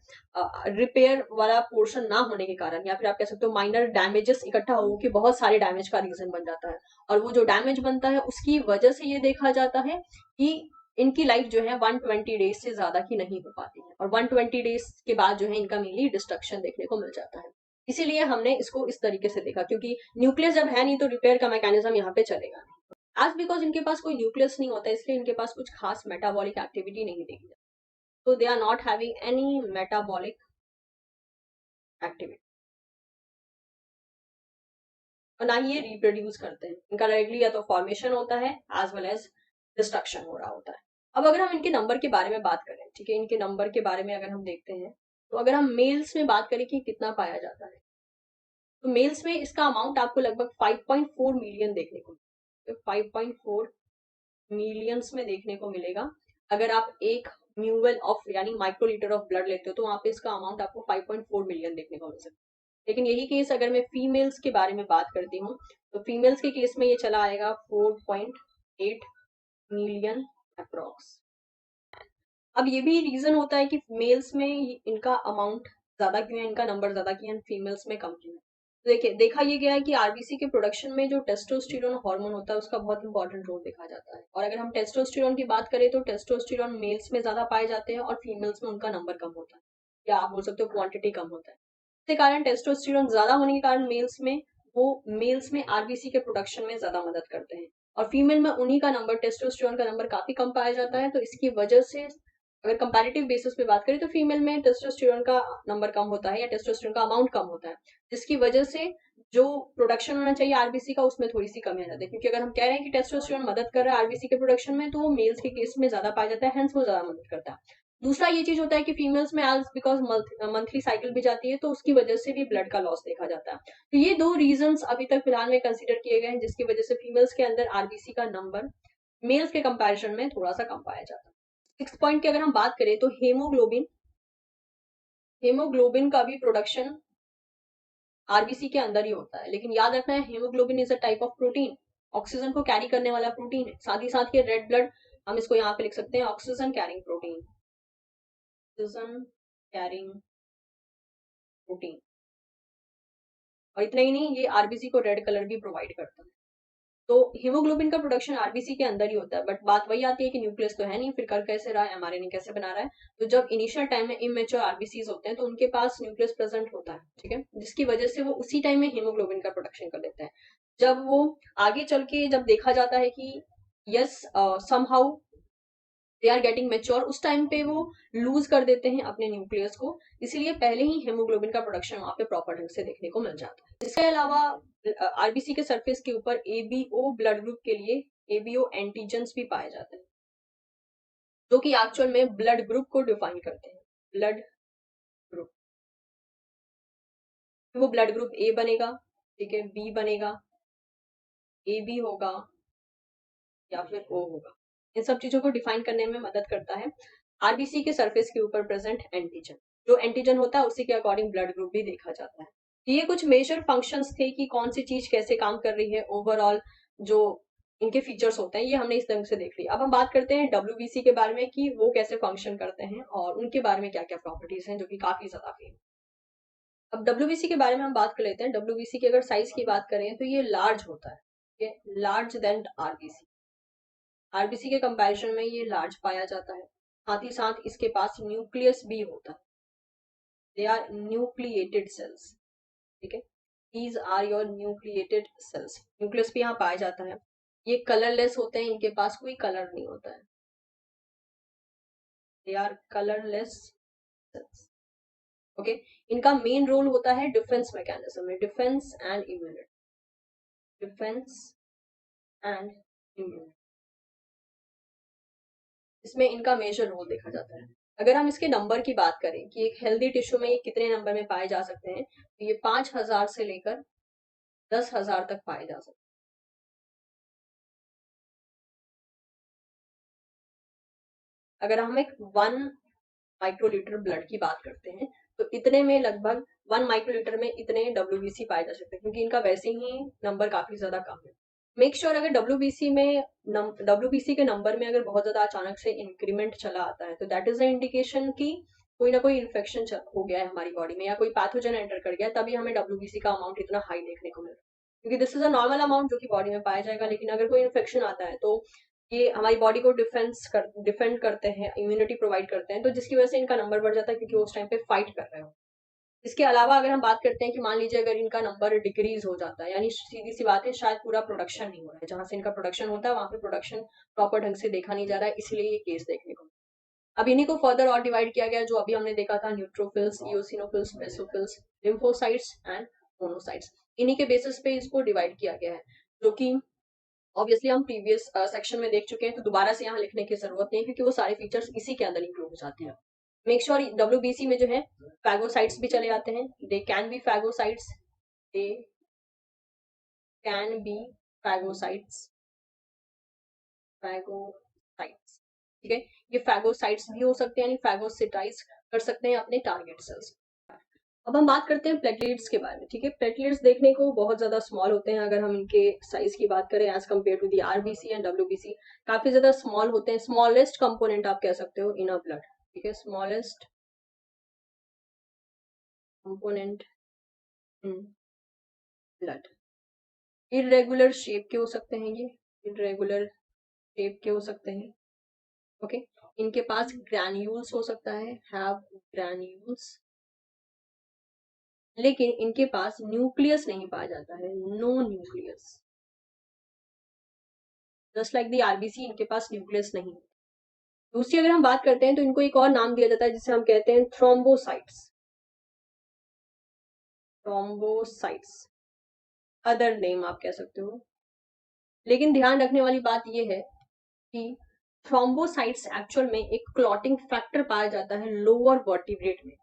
रिपेयर वाला पोर्शन ना होने के कारण, या फिर आप कह सकते हो माइनर डैमेजेस इकट्ठा हो के बहुत सारे डैमेज का रीजन बन जाता है। और वो जो डैमेज बनता है उसकी वजह से ये देखा जाता है कि इनकी लाइफ जो है 120 डेज से ज्यादा की नहीं हो पाती है, और 120 डेज के बाद जो है इनका मेनली डिस्ट्रक्शन देखने को मिल जाता है। इसीलिए हमने इसको इस तरीके से देखा, क्योंकि न्यूक्लियस जब है नहीं तो रिपेयर का मैकेनिज्म यहाँ पे चलेगा नहीं। आज बिकॉज इनके पास कोई न्यूक्लियस नहीं होता, इसलिए इनके पास कुछ खास मेटाबॉलिक एक्टिविटी नहीं देखी जाती, तो they are not having any metabolic activity, और ना ही ये रिप्रोड्यूस करते हैं। इनका डायरेक्टली या तो फॉर्मेशन होता है एज वेल एज डिस्ट्रक्शन हो रहा होता है। अब अगर हम इनके नंबर के बारे में बात करें, ठीक है, इनके नंबर के बारे में अगर हम देखते हैं, तो अगर हम मेल्स में बात करें कि कितना पाया जाता है, तो मेल्स में इसका अमाउंट आपको लगभग 5.4 मिलियन देखने को मिलेगा। तो 5.4 मिलियंस में देखने को मिलेगा। अगर आप एक म्यूअल ऑफ यानी माइक्रोलीटर ऑफ ब्लड लेते हो तो वहां पे इसका अमाउंट आपको 5.4 मिलियन देखने को मिल सकता है। लेकिन यही केस अगर मैं फीमेल्स के बारे में बात करती हूँ, तो फीमेल्स के केस में ये चला आएगा 4.8 मिलियन अप्रोक्स। अब ये भी रीजन होता है कि मेल्स में इनका अमाउंट ज्यादा क्यों है, इनका नंबर ज्यादा क्यों है, फीमेल्स में कम क्यों है। तो देखिए, देखा ये गया है कि आरबीसी के प्रोडक्शन में जो टेस्टोस्टेरोन हार्मोन होता है उसका बहुत इंपॉर्टेंट रोल देखा जाता है। और अगर हम टेस्टोस्टेरोन की बात करें तो टेस्टोस्टेरोन मेल्स में ज्यादा पाए जाते हैं और फीमेल्स में उनका नंबर कम होता है, या आप बोल सकते हो क्वांटिटी कम होता है। इसके कारण टेस्टोस्टेरोन ज्यादा होने के कारण मेल्स में आरबीसी के प्रोडक्शन में ज्यादा मदद करते हैं, और फीमेल में उन्हीं का नंबर, टेस्टोस्टेरोन का नंबर काफी कम पाया जाता है। तो इसकी वजह से अगर कंपैरेटिव बेसिस पे बात करें तो फीमेल में टेस्टोस्टेरोन का नंबर कम होता है या टेस्टोस्टेरोन का अमाउंट कम होता है, जिसकी वजह से जो प्रोडक्शन होना चाहिए आरबीसी का उसमें थोड़ी सी कमी आ जाती है। क्योंकि अगर हम कह रहे हैं कि टेस्टोस्टेरोन मदद कर रहा है आरबीसी के प्रोडक्शन में, तो वो मेल्स के केस में ज्यादा पाया जाता है, हेंस वो ज्यादा मदद करता है। दूसरा ये चीज होता है कि फीमेल्स में आज बिकॉज मंथली साइकिल भी जाती है, तो उसकी वजह से भी ब्लड का लॉस देखा जाता है। तो ये दो रीजंस अभी तक फिलहाल में कंसिडर किए गए हैं जिसकी वजह से फीमेल्स के अंदर आरबीसी का नंबर मेल्स के कंपैरिजन में थोड़ा सा कम पाया जाता है। 6 पॉइंट की अगर हम बात करें तो हेमोग्लोबिन का भी प्रोडक्शन आरबीसी के अंदर ही होता है। लेकिन याद रखना है, haemoglobin is a type of protein, oxygen को कैरी करने वाला प्रोटीन है। साथ ही साथ ये रेड ब्लड, हम इसको यहाँ पे लिख सकते हैं oxygen carrying protein, oxygen carrying protein. और इतना ही नहीं, ये आरबीसी को रेड कलर भी प्रोवाइड करता है। तो हीमोग्लोबिन का प्रोडक्शन आरबीसी के अंदर ही होता है, बट बात वही आती है कि न्यूक्लियस तो है नहीं, फिर कर कैसे रहा है, एमआरएनए कैसे बना रहा है। तो जब इनिशियल टाइम में इमेच्योर आरबीसीज होते हैं तो उनके पास न्यूक्लियस प्रेजेंट होता है, ठीक है, जिसकी वजह से वो उसी टाइम में हीमोग्लोबिन का प्रोडक्शन कर लेते हैं। जब वो आगे चल के जब देखा जाता है कि yes somehow they are getting mature, उस टाइम पे वो लूज कर देते हैं अपने न्यूक्लियस को, इसीलिए पहले ही हेमोग्लोबिन का प्रोडक्शन वहां पे प्रॉपर ढंग से देखने को मिल जाता है। इसके अलावा आरबीसी के सरफेस के ऊपर एबीओ ब्लड ग्रुप के लिए एबीओ एंटीजेंस भी पाए जाते हैं, जो कि एक्चुअल में ब्लड ग्रुप को डिफाइन करते हैं। ब्लड ग्रुप, वो ब्लड ग्रुप ए बनेगा, ठीक है, बी बनेगा, ए बी होगा या फिर ओ होगा। इन सब चीजों को डिफाइन करने में मदद करता है आरबीसी के सरफेस के ऊपर प्रेजेंट एंटीजन। जो एंटीजन होता है उसी के अकॉर्डिंग ब्लड ग्रुप भी देखा जाता है। ये कुछ मेजर फंक्शंस थे कि कौन सी चीज कैसे काम कर रही है, ओवरऑल जो इनके फीचर्स होते हैं ये हमने इस तरह से देख लिया। अब हम बात करते हैं डब्ल्यूबीसी के बारे में कि वो कैसे फंक्शन करते हैं और उनके बारे में क्या क्या प्रॉपर्टीज हैं, जो कि काफी ज्यादा फेमस। अब डब्ल्यूबीसी के बारे में हम बात कर लेते हैं। डब्ल्यूबीसी की अगर साइज की बात करें तो ये लार्ज होता है, लार्ज देन आरबीसी। आरबीसी के कंपैरिजन में ये लार्ज पाया जाता है। साथ ही साथ इसके पास न्यूक्लियस भी होता है, दे आर न्यूक्लिएटेड सेल्स, ठीक है, these are your nucleated cells. Nucleus भी यहाँ पाया जाता है। ये कलरलेस होते हैं, इनके पास कोई कलर नहीं होता है, they are colourless cells, okay. इनका मेन रोल होता है डिफेंस मैकेनिज्म में, defence and immunity, defence and immunity, इसमें इनका मेजर रोल देखा जाता है। अगर हम इसके नंबर की बात करें कि एक हेल्दी टिश्यू में ये कितने नंबर में पाए जा सकते हैं, तो ये 5,000 से लेकर 10,000 तक पाए जा सकते हैं। अगर हम एक 1 माइक्रोलीटर ब्लड की बात करते हैं तो इतने में लगभग 1 माइक्रोलीटर में इतने डब्ल्यूबीसी पाए जा सकते हैं, क्योंकि इनका वैसे ही नंबर काफी ज्यादा कम है। मेक श्योर अगर डब्ल्यूबीसी के नंबर में अगर बहुत ज्यादा अचानक से इंक्रीमेंट चला आता है तो दैट इज द इंडिकेशन कि कोई ना कोई इन्फेक्शन हो गया है हमारी बॉडी में या कोई पैथोजन एंटर कर गया, तभी हमें डब्ल्यूबीसी का अमाउंट इतना हाई देखने को मिल रहा है। क्योंकि this is a normal amount जो कि बॉडी में पाया जाएगा, लेकिन अगर कोई इन्फेक्शन आता है तो ये हमारी बॉडी को डिफेंड करते हैं, इम्यूनिटी प्रोवाइड करते हैं, तो जिसकी वजह से इनका नंबर बढ़ जाता है, क्योंकि वो उस टाइम पे फाइट कर रहे हो। इसके अलावा अगर हम बात करते हैं कि मान लीजिए अगर इनका नंबर डिक्रीज हो जाता है, यानी सीधी सी बात है शायद पूरा प्रोडक्शन नहीं हो रहा है, जहां से इनका प्रोडक्शन होता है वहां पे प्रोडक्शन प्रॉपर ढंग से देखा नहीं जा रहा है, इसलिए ये केस देखने को। अब इन्हीं को फर्दर और डिवाइड किया गया, जो अभी हमने देखा था, neutrophils, eosinophils, basophils, lymphocytes and monocytes. इन्हीं के बेसिस पे इसको डिवाइड किया गया है, जो कि ऑब्वियसली हम प्रीवियस सेक्शन में देख चुके हैं, तो दोबारा से यहाँ लिखने की जरूरत नहीं है, क्योंकि वो सारे फीचर्स इसी के अंदर इंक्लूड हो जाते हैं। मेक श्योर डब्ल्यूबीसी में जो है फैगोसाइट्स भी चले जाते हैं, they can be phagocytes, they can be phagocytes, phagocytes, ठीक है। ये फैगोसाइट्स भी हो सकते हैं, यानी फैगोसिटाइज कर सकते हैं अपने टारगेट सेल्स। अब हम बात करते हैं प्लेटलेट्स के बारे में, ठीक है। प्लेटलेट्स देखने को बहुत ज्यादा स्मॉल होते हैं, अगर हम इनके साइज की बात करें as compare to the RBC and WBC, काफी ज्यादा स्मॉल होते हैं। स्मॉलेस्ट कंपोनेंट आप कह सकते हो इन अ ब्लड, ठीक है, smallest component in blood. Irregular shape के हो सकते हैं ये, इरेगुलर शेप के हो सकते हैं, ओके। इनके पास ग्रैन्यूल्स हो सकता है, हैव ग्रैन्यूल्स, लेकिन इनके पास न्यूक्लियस नहीं पाया जाता है, no nucleus. Just like the RBC, इनके पास न्यूक्लियस नहीं। दूसरी अगर हम बात करते हैं तो इनको एक और नाम दिया जाता है जिसे हम कहते हैं थ्रोम्बोसाइट्स, थ्रोम्बोसाइट्स, अदर नेम आप कह सकते हो। लेकिन ध्यान रखने वाली बात यह है कि थ्रोम्बोसाइट्स एक्चुअल में एक क्लॉटिंग फैक्टर पाया जाता है लोअर वर्टिब्रेट में।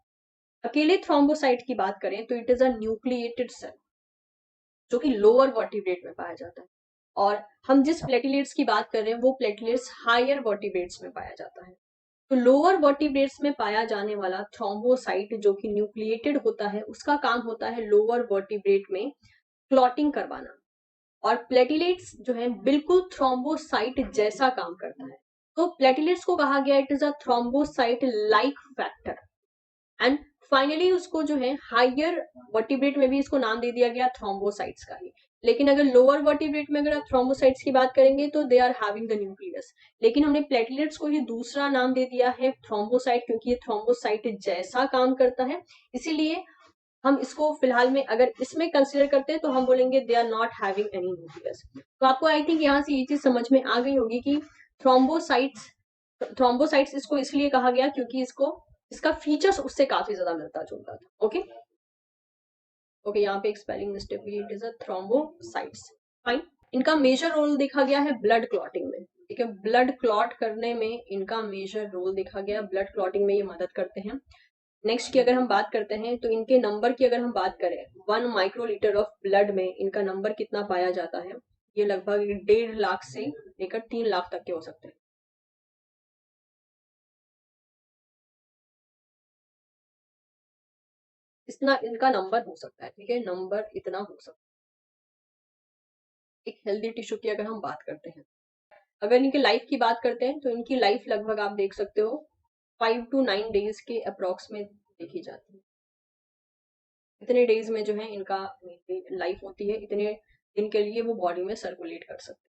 अकेले थ्रोम्बोसाइट की बात करें तो it is a nucleated cell, जो कि लोअर वर्टिब्रेट में पाया जाता है। और हम जिस प्लेटलेट्स की बात कर रहे हैं वो प्लेटलेट्स हायर वर्टिब्रेट्स में पाया जाता है। तो लोअर वर्टिब्रेट्स में पाया जाने वाला थ्रोम्बोसाइट जो कि न्यूक्लिएटेड होता है, उसका काम होता है लोअर वर्टिब्रेट में क्लॉटिंग करवाना। और प्लेटलेट्स जो है बिल्कुल थ्रोम्बोसाइट जैसा काम करता है। तो प्लेटलेट्स को कहा गया it is a thrombocyte like factor. And finally उसको जो है हायर वर्टिब्रेट में भी इसको नाम दे दिया गया थ्रोम्बोसाइट्स का ही। लेकिन अगर लोअर वर्टिब्रेट में अगर आप थ्रोम्बोसाइट्स की बात करेंगे तो they are having the nucleus. लेकिन हमने प्लेटलेट्स को ये दूसरा नाम दे दिया है थ्रोम्बोसाइट, क्योंकि ये थ्रोम्बोसाइट जैसा काम करता है, इसीलिए हम इसको फिलहाल में अगर इसमें कंसिडर करते हैं तो हम बोलेंगे they are not having any nucleus. तो आपको आई थिंक यहाँ से ये चीज समझ में आ गई होगी कि थ्रोम्बोसाइट्स, थ्रोम्बोसाइट्स इसको इसलिए कहा गया क्योंकि इसको इसका फीचर्स उससे काफी ज्यादा मिलता जुलता था, ओके। ओके, यहाँ पे एक स्पेलिंग मिस्टेक हुई, it is a thrombocytes, fine. इनका मेजर रोल देखा गया है ब्लड क्लॉटिंग में, ठीक है। ब्लड क्लॉट करने में इनका मेजर रोल देखा गया, ब्लड क्लॉटिंग में ये मदद करते हैं। नेक्स्ट की अगर हम बात करते हैं तो इनके नंबर की अगर हम बात करें, 1 माइक्रोलीटर ऑफ ब्लड में इनका नंबर कितना पाया जाता है, ये लगभग 1.5 लाख से लेकर 3 लाख तक के हो सकते हैं। इतना इनका नंबर हो सकता है, ठीक है, नंबर इतना हो सकता है। एक हेल्दी टिश्यू की अगर हम बात करते हैं, अगर इनकी लाइफ की बात करते हैं तो इनकी लाइफ लगभग आप देख सकते हो 5 to 9 डेज के अप्रोक्स में देखी जाती है। इतने डेज में जो है इनका लाइफ होती है, इतने दिन के लिए वो बॉडी में सर्कुलेट कर सकते हैं।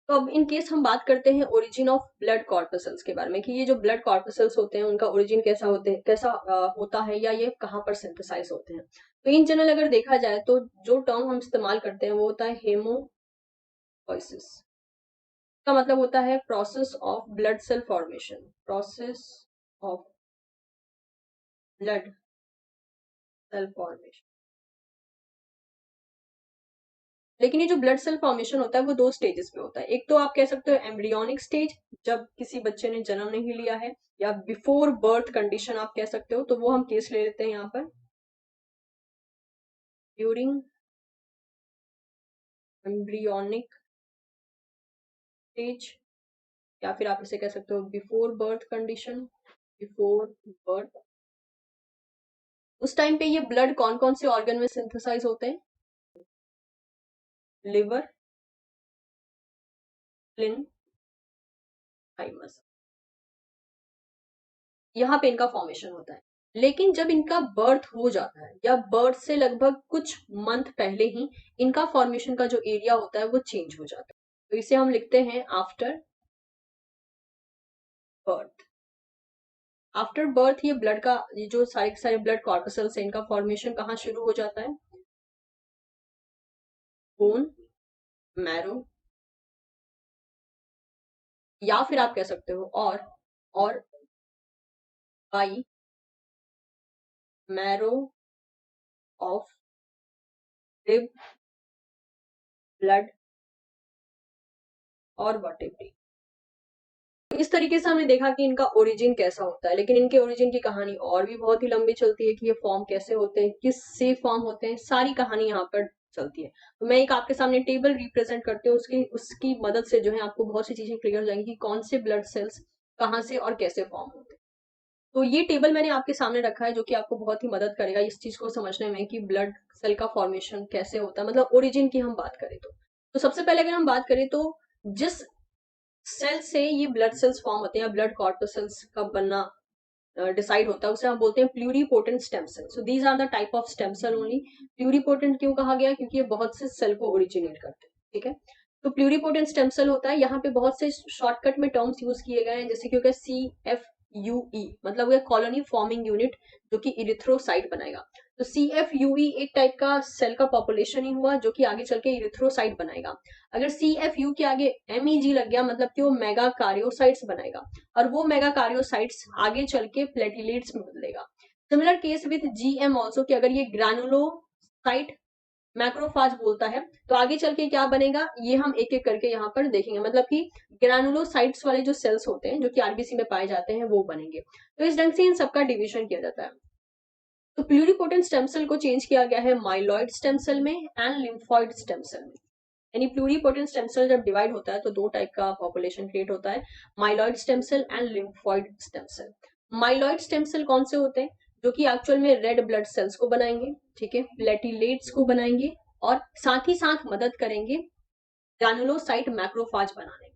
तो अब इन केस हम बात करते हैं ओरिजिन ऑफ ब्लड कॉर्पसल्स के बारे में, कि ये जो ब्लड कॉर्पसल्स होते हैं उनका ओरिजिन कैसा होता है, या ये कहाँ पर सिंथेसाइज होते हैं। तो इन जनरल अगर देखा जाए तो जो टर्म हम इस्तेमाल करते हैं वो होता है हेमोपोइसिस। का मतलब होता है process of blood cell formation, process of blood cell formation. लेकिन ये जो ब्लड सेल फॉर्मेशन होता है वो 2 स्टेजेस पे होता है। एक तो आप कह सकते हो एम्ब्रियोनिक स्टेज, जब किसी बच्चे ने जन्म नहीं लिया है, या बिफोर बर्थ कंडीशन आप कह सकते हो, तो वो हम केस ले लेते हैं यहाँ पर ड्यूरिंग एम्ब्रियोनिक स्टेज, या फिर आप इसे कह सकते हो before birth condition, before birth. उस टाइम पे ये ब्लड कौन कौन से ऑर्गन में सिंथेसाइज होते हैं, लिवर, स्प्लिन, थाइमस, यहाँ पे इनका फॉर्मेशन होता है। लेकिन जब इनका बर्थ हो जाता है या बर्थ से लगभग कुछ मंथ पहले ही इनका फॉर्मेशन का जो एरिया होता है वो चेंज हो जाता है। तो इसे हम लिखते हैं आफ्टर बर्थ, आफ्टर बर्थ ये ब्लड का, ये जो सारे के सारे ब्लड कॉर्पसल्स है, इनका फॉर्मेशन कहाँ शुरू हो जाता है? बोन मैरो, या फिर आप कह सकते हो और by marrow of rib, blood और वर्टेब्री। इस तरीके से हमने देखा कि इनका ओरिजिन कैसा होता है, लेकिन इनके ओरिजिन की कहानी और भी बहुत ही लंबी चलती है कि ये फॉर्म कैसे होते हैं, किस से फॉर्म होते हैं, सारी कहानी यहाँ पर चलती है। तो मैं एक आपके सामने टेबल रिप्रेजेंट करती हूँ, उसकी मदद से जो है आपको बहुत सी चीजें क्लियर हो जाएंगी कि कौन से ब्लड सेल्स कहाँ से और कैसे फॉर्म होते हैं। तो ये टेबल मैंने आपके सामने रखा है, जो कि आपको बहुत ही मदद करेगा इस चीज को समझने में कि ब्लड सेल का फॉर्मेशन कैसे होता है, मतलब ओरिजिन की हम बात करें तो सबसे पहले अगर हम बात करें तो जिस सेल से ये ब्लड सेल्स फॉर्म होते हैं या ब्लड कॉर्पसल्स का बनना डिसाइड होता है, उसे हम बोलते हैं pluripotent stem cell. So these are the type of stem cell only. Pluripotent क्यों कहा गया? क्योंकि ये बहुत से सेल को ओरिजिनेट करते हैं, ठीक है। तो प्लूरीपोटेंट स्टेम सेल होता है, यहाँ पे बहुत से शॉर्टकट में टर्म्स यूज किए गए हैं, जैसे कि होगा CFUE, मतलब कॉलोनी फॉर्मिंग यूनिट, जो कि इरिथ्रोसाइट बनाएगा। तो CFUE एक टाइप का सेल का पॉपुलेशन ही हुआ जो कि आगे चल के इरिथ्रोसाइट बनाएगा। अगर CFU के आगे MEG लग गया, मतलब कि वो मेगा कार्योसाइट्स बनाएगा, और वो मेगा कार्योसाइट्स आगे चल के प्लेटिलेट्स में बदलेगा। Similar case with GM also, कि अगर ये ग्रैनुलोसाइट मैक्रोफाज बोलता है तो आगे चल के क्या बनेगा, ये हम एक एक करके यहाँ पर देखेंगे। मतलब कि ग्रैनुलोसाइट्स वाले जो सेल्स होते हैं जो कि RBC में पाए जाते हैं वो बनेंगे। तो इस ढंग से इन सबका डिविजन किया जाता है। तो प्लूरीपोटेंट स्टेम सेल को चेंज किया गया है माइलॉइड स्टेम सेल में एंड लिम्फॉइड स्टेम सेल में। यानी प्लूरीपोटेंट स्टेम सेल जब डिवाइड होता है तो दो टाइप का पॉपुलेशन क्रिएट होता है, myeloid stem cell and lymphoid stem cell. Myeloid stem cell कौन से होते हैं? जो कि एक्चुअल में रेड ब्लड सेल्स को बनाएंगे, ठीक है, प्लेटिलेट्स को बनाएंगे और साथ ही साथ मदद करेंगे ग्रैनुलोसाइट मैक्रोफाज बनाने में।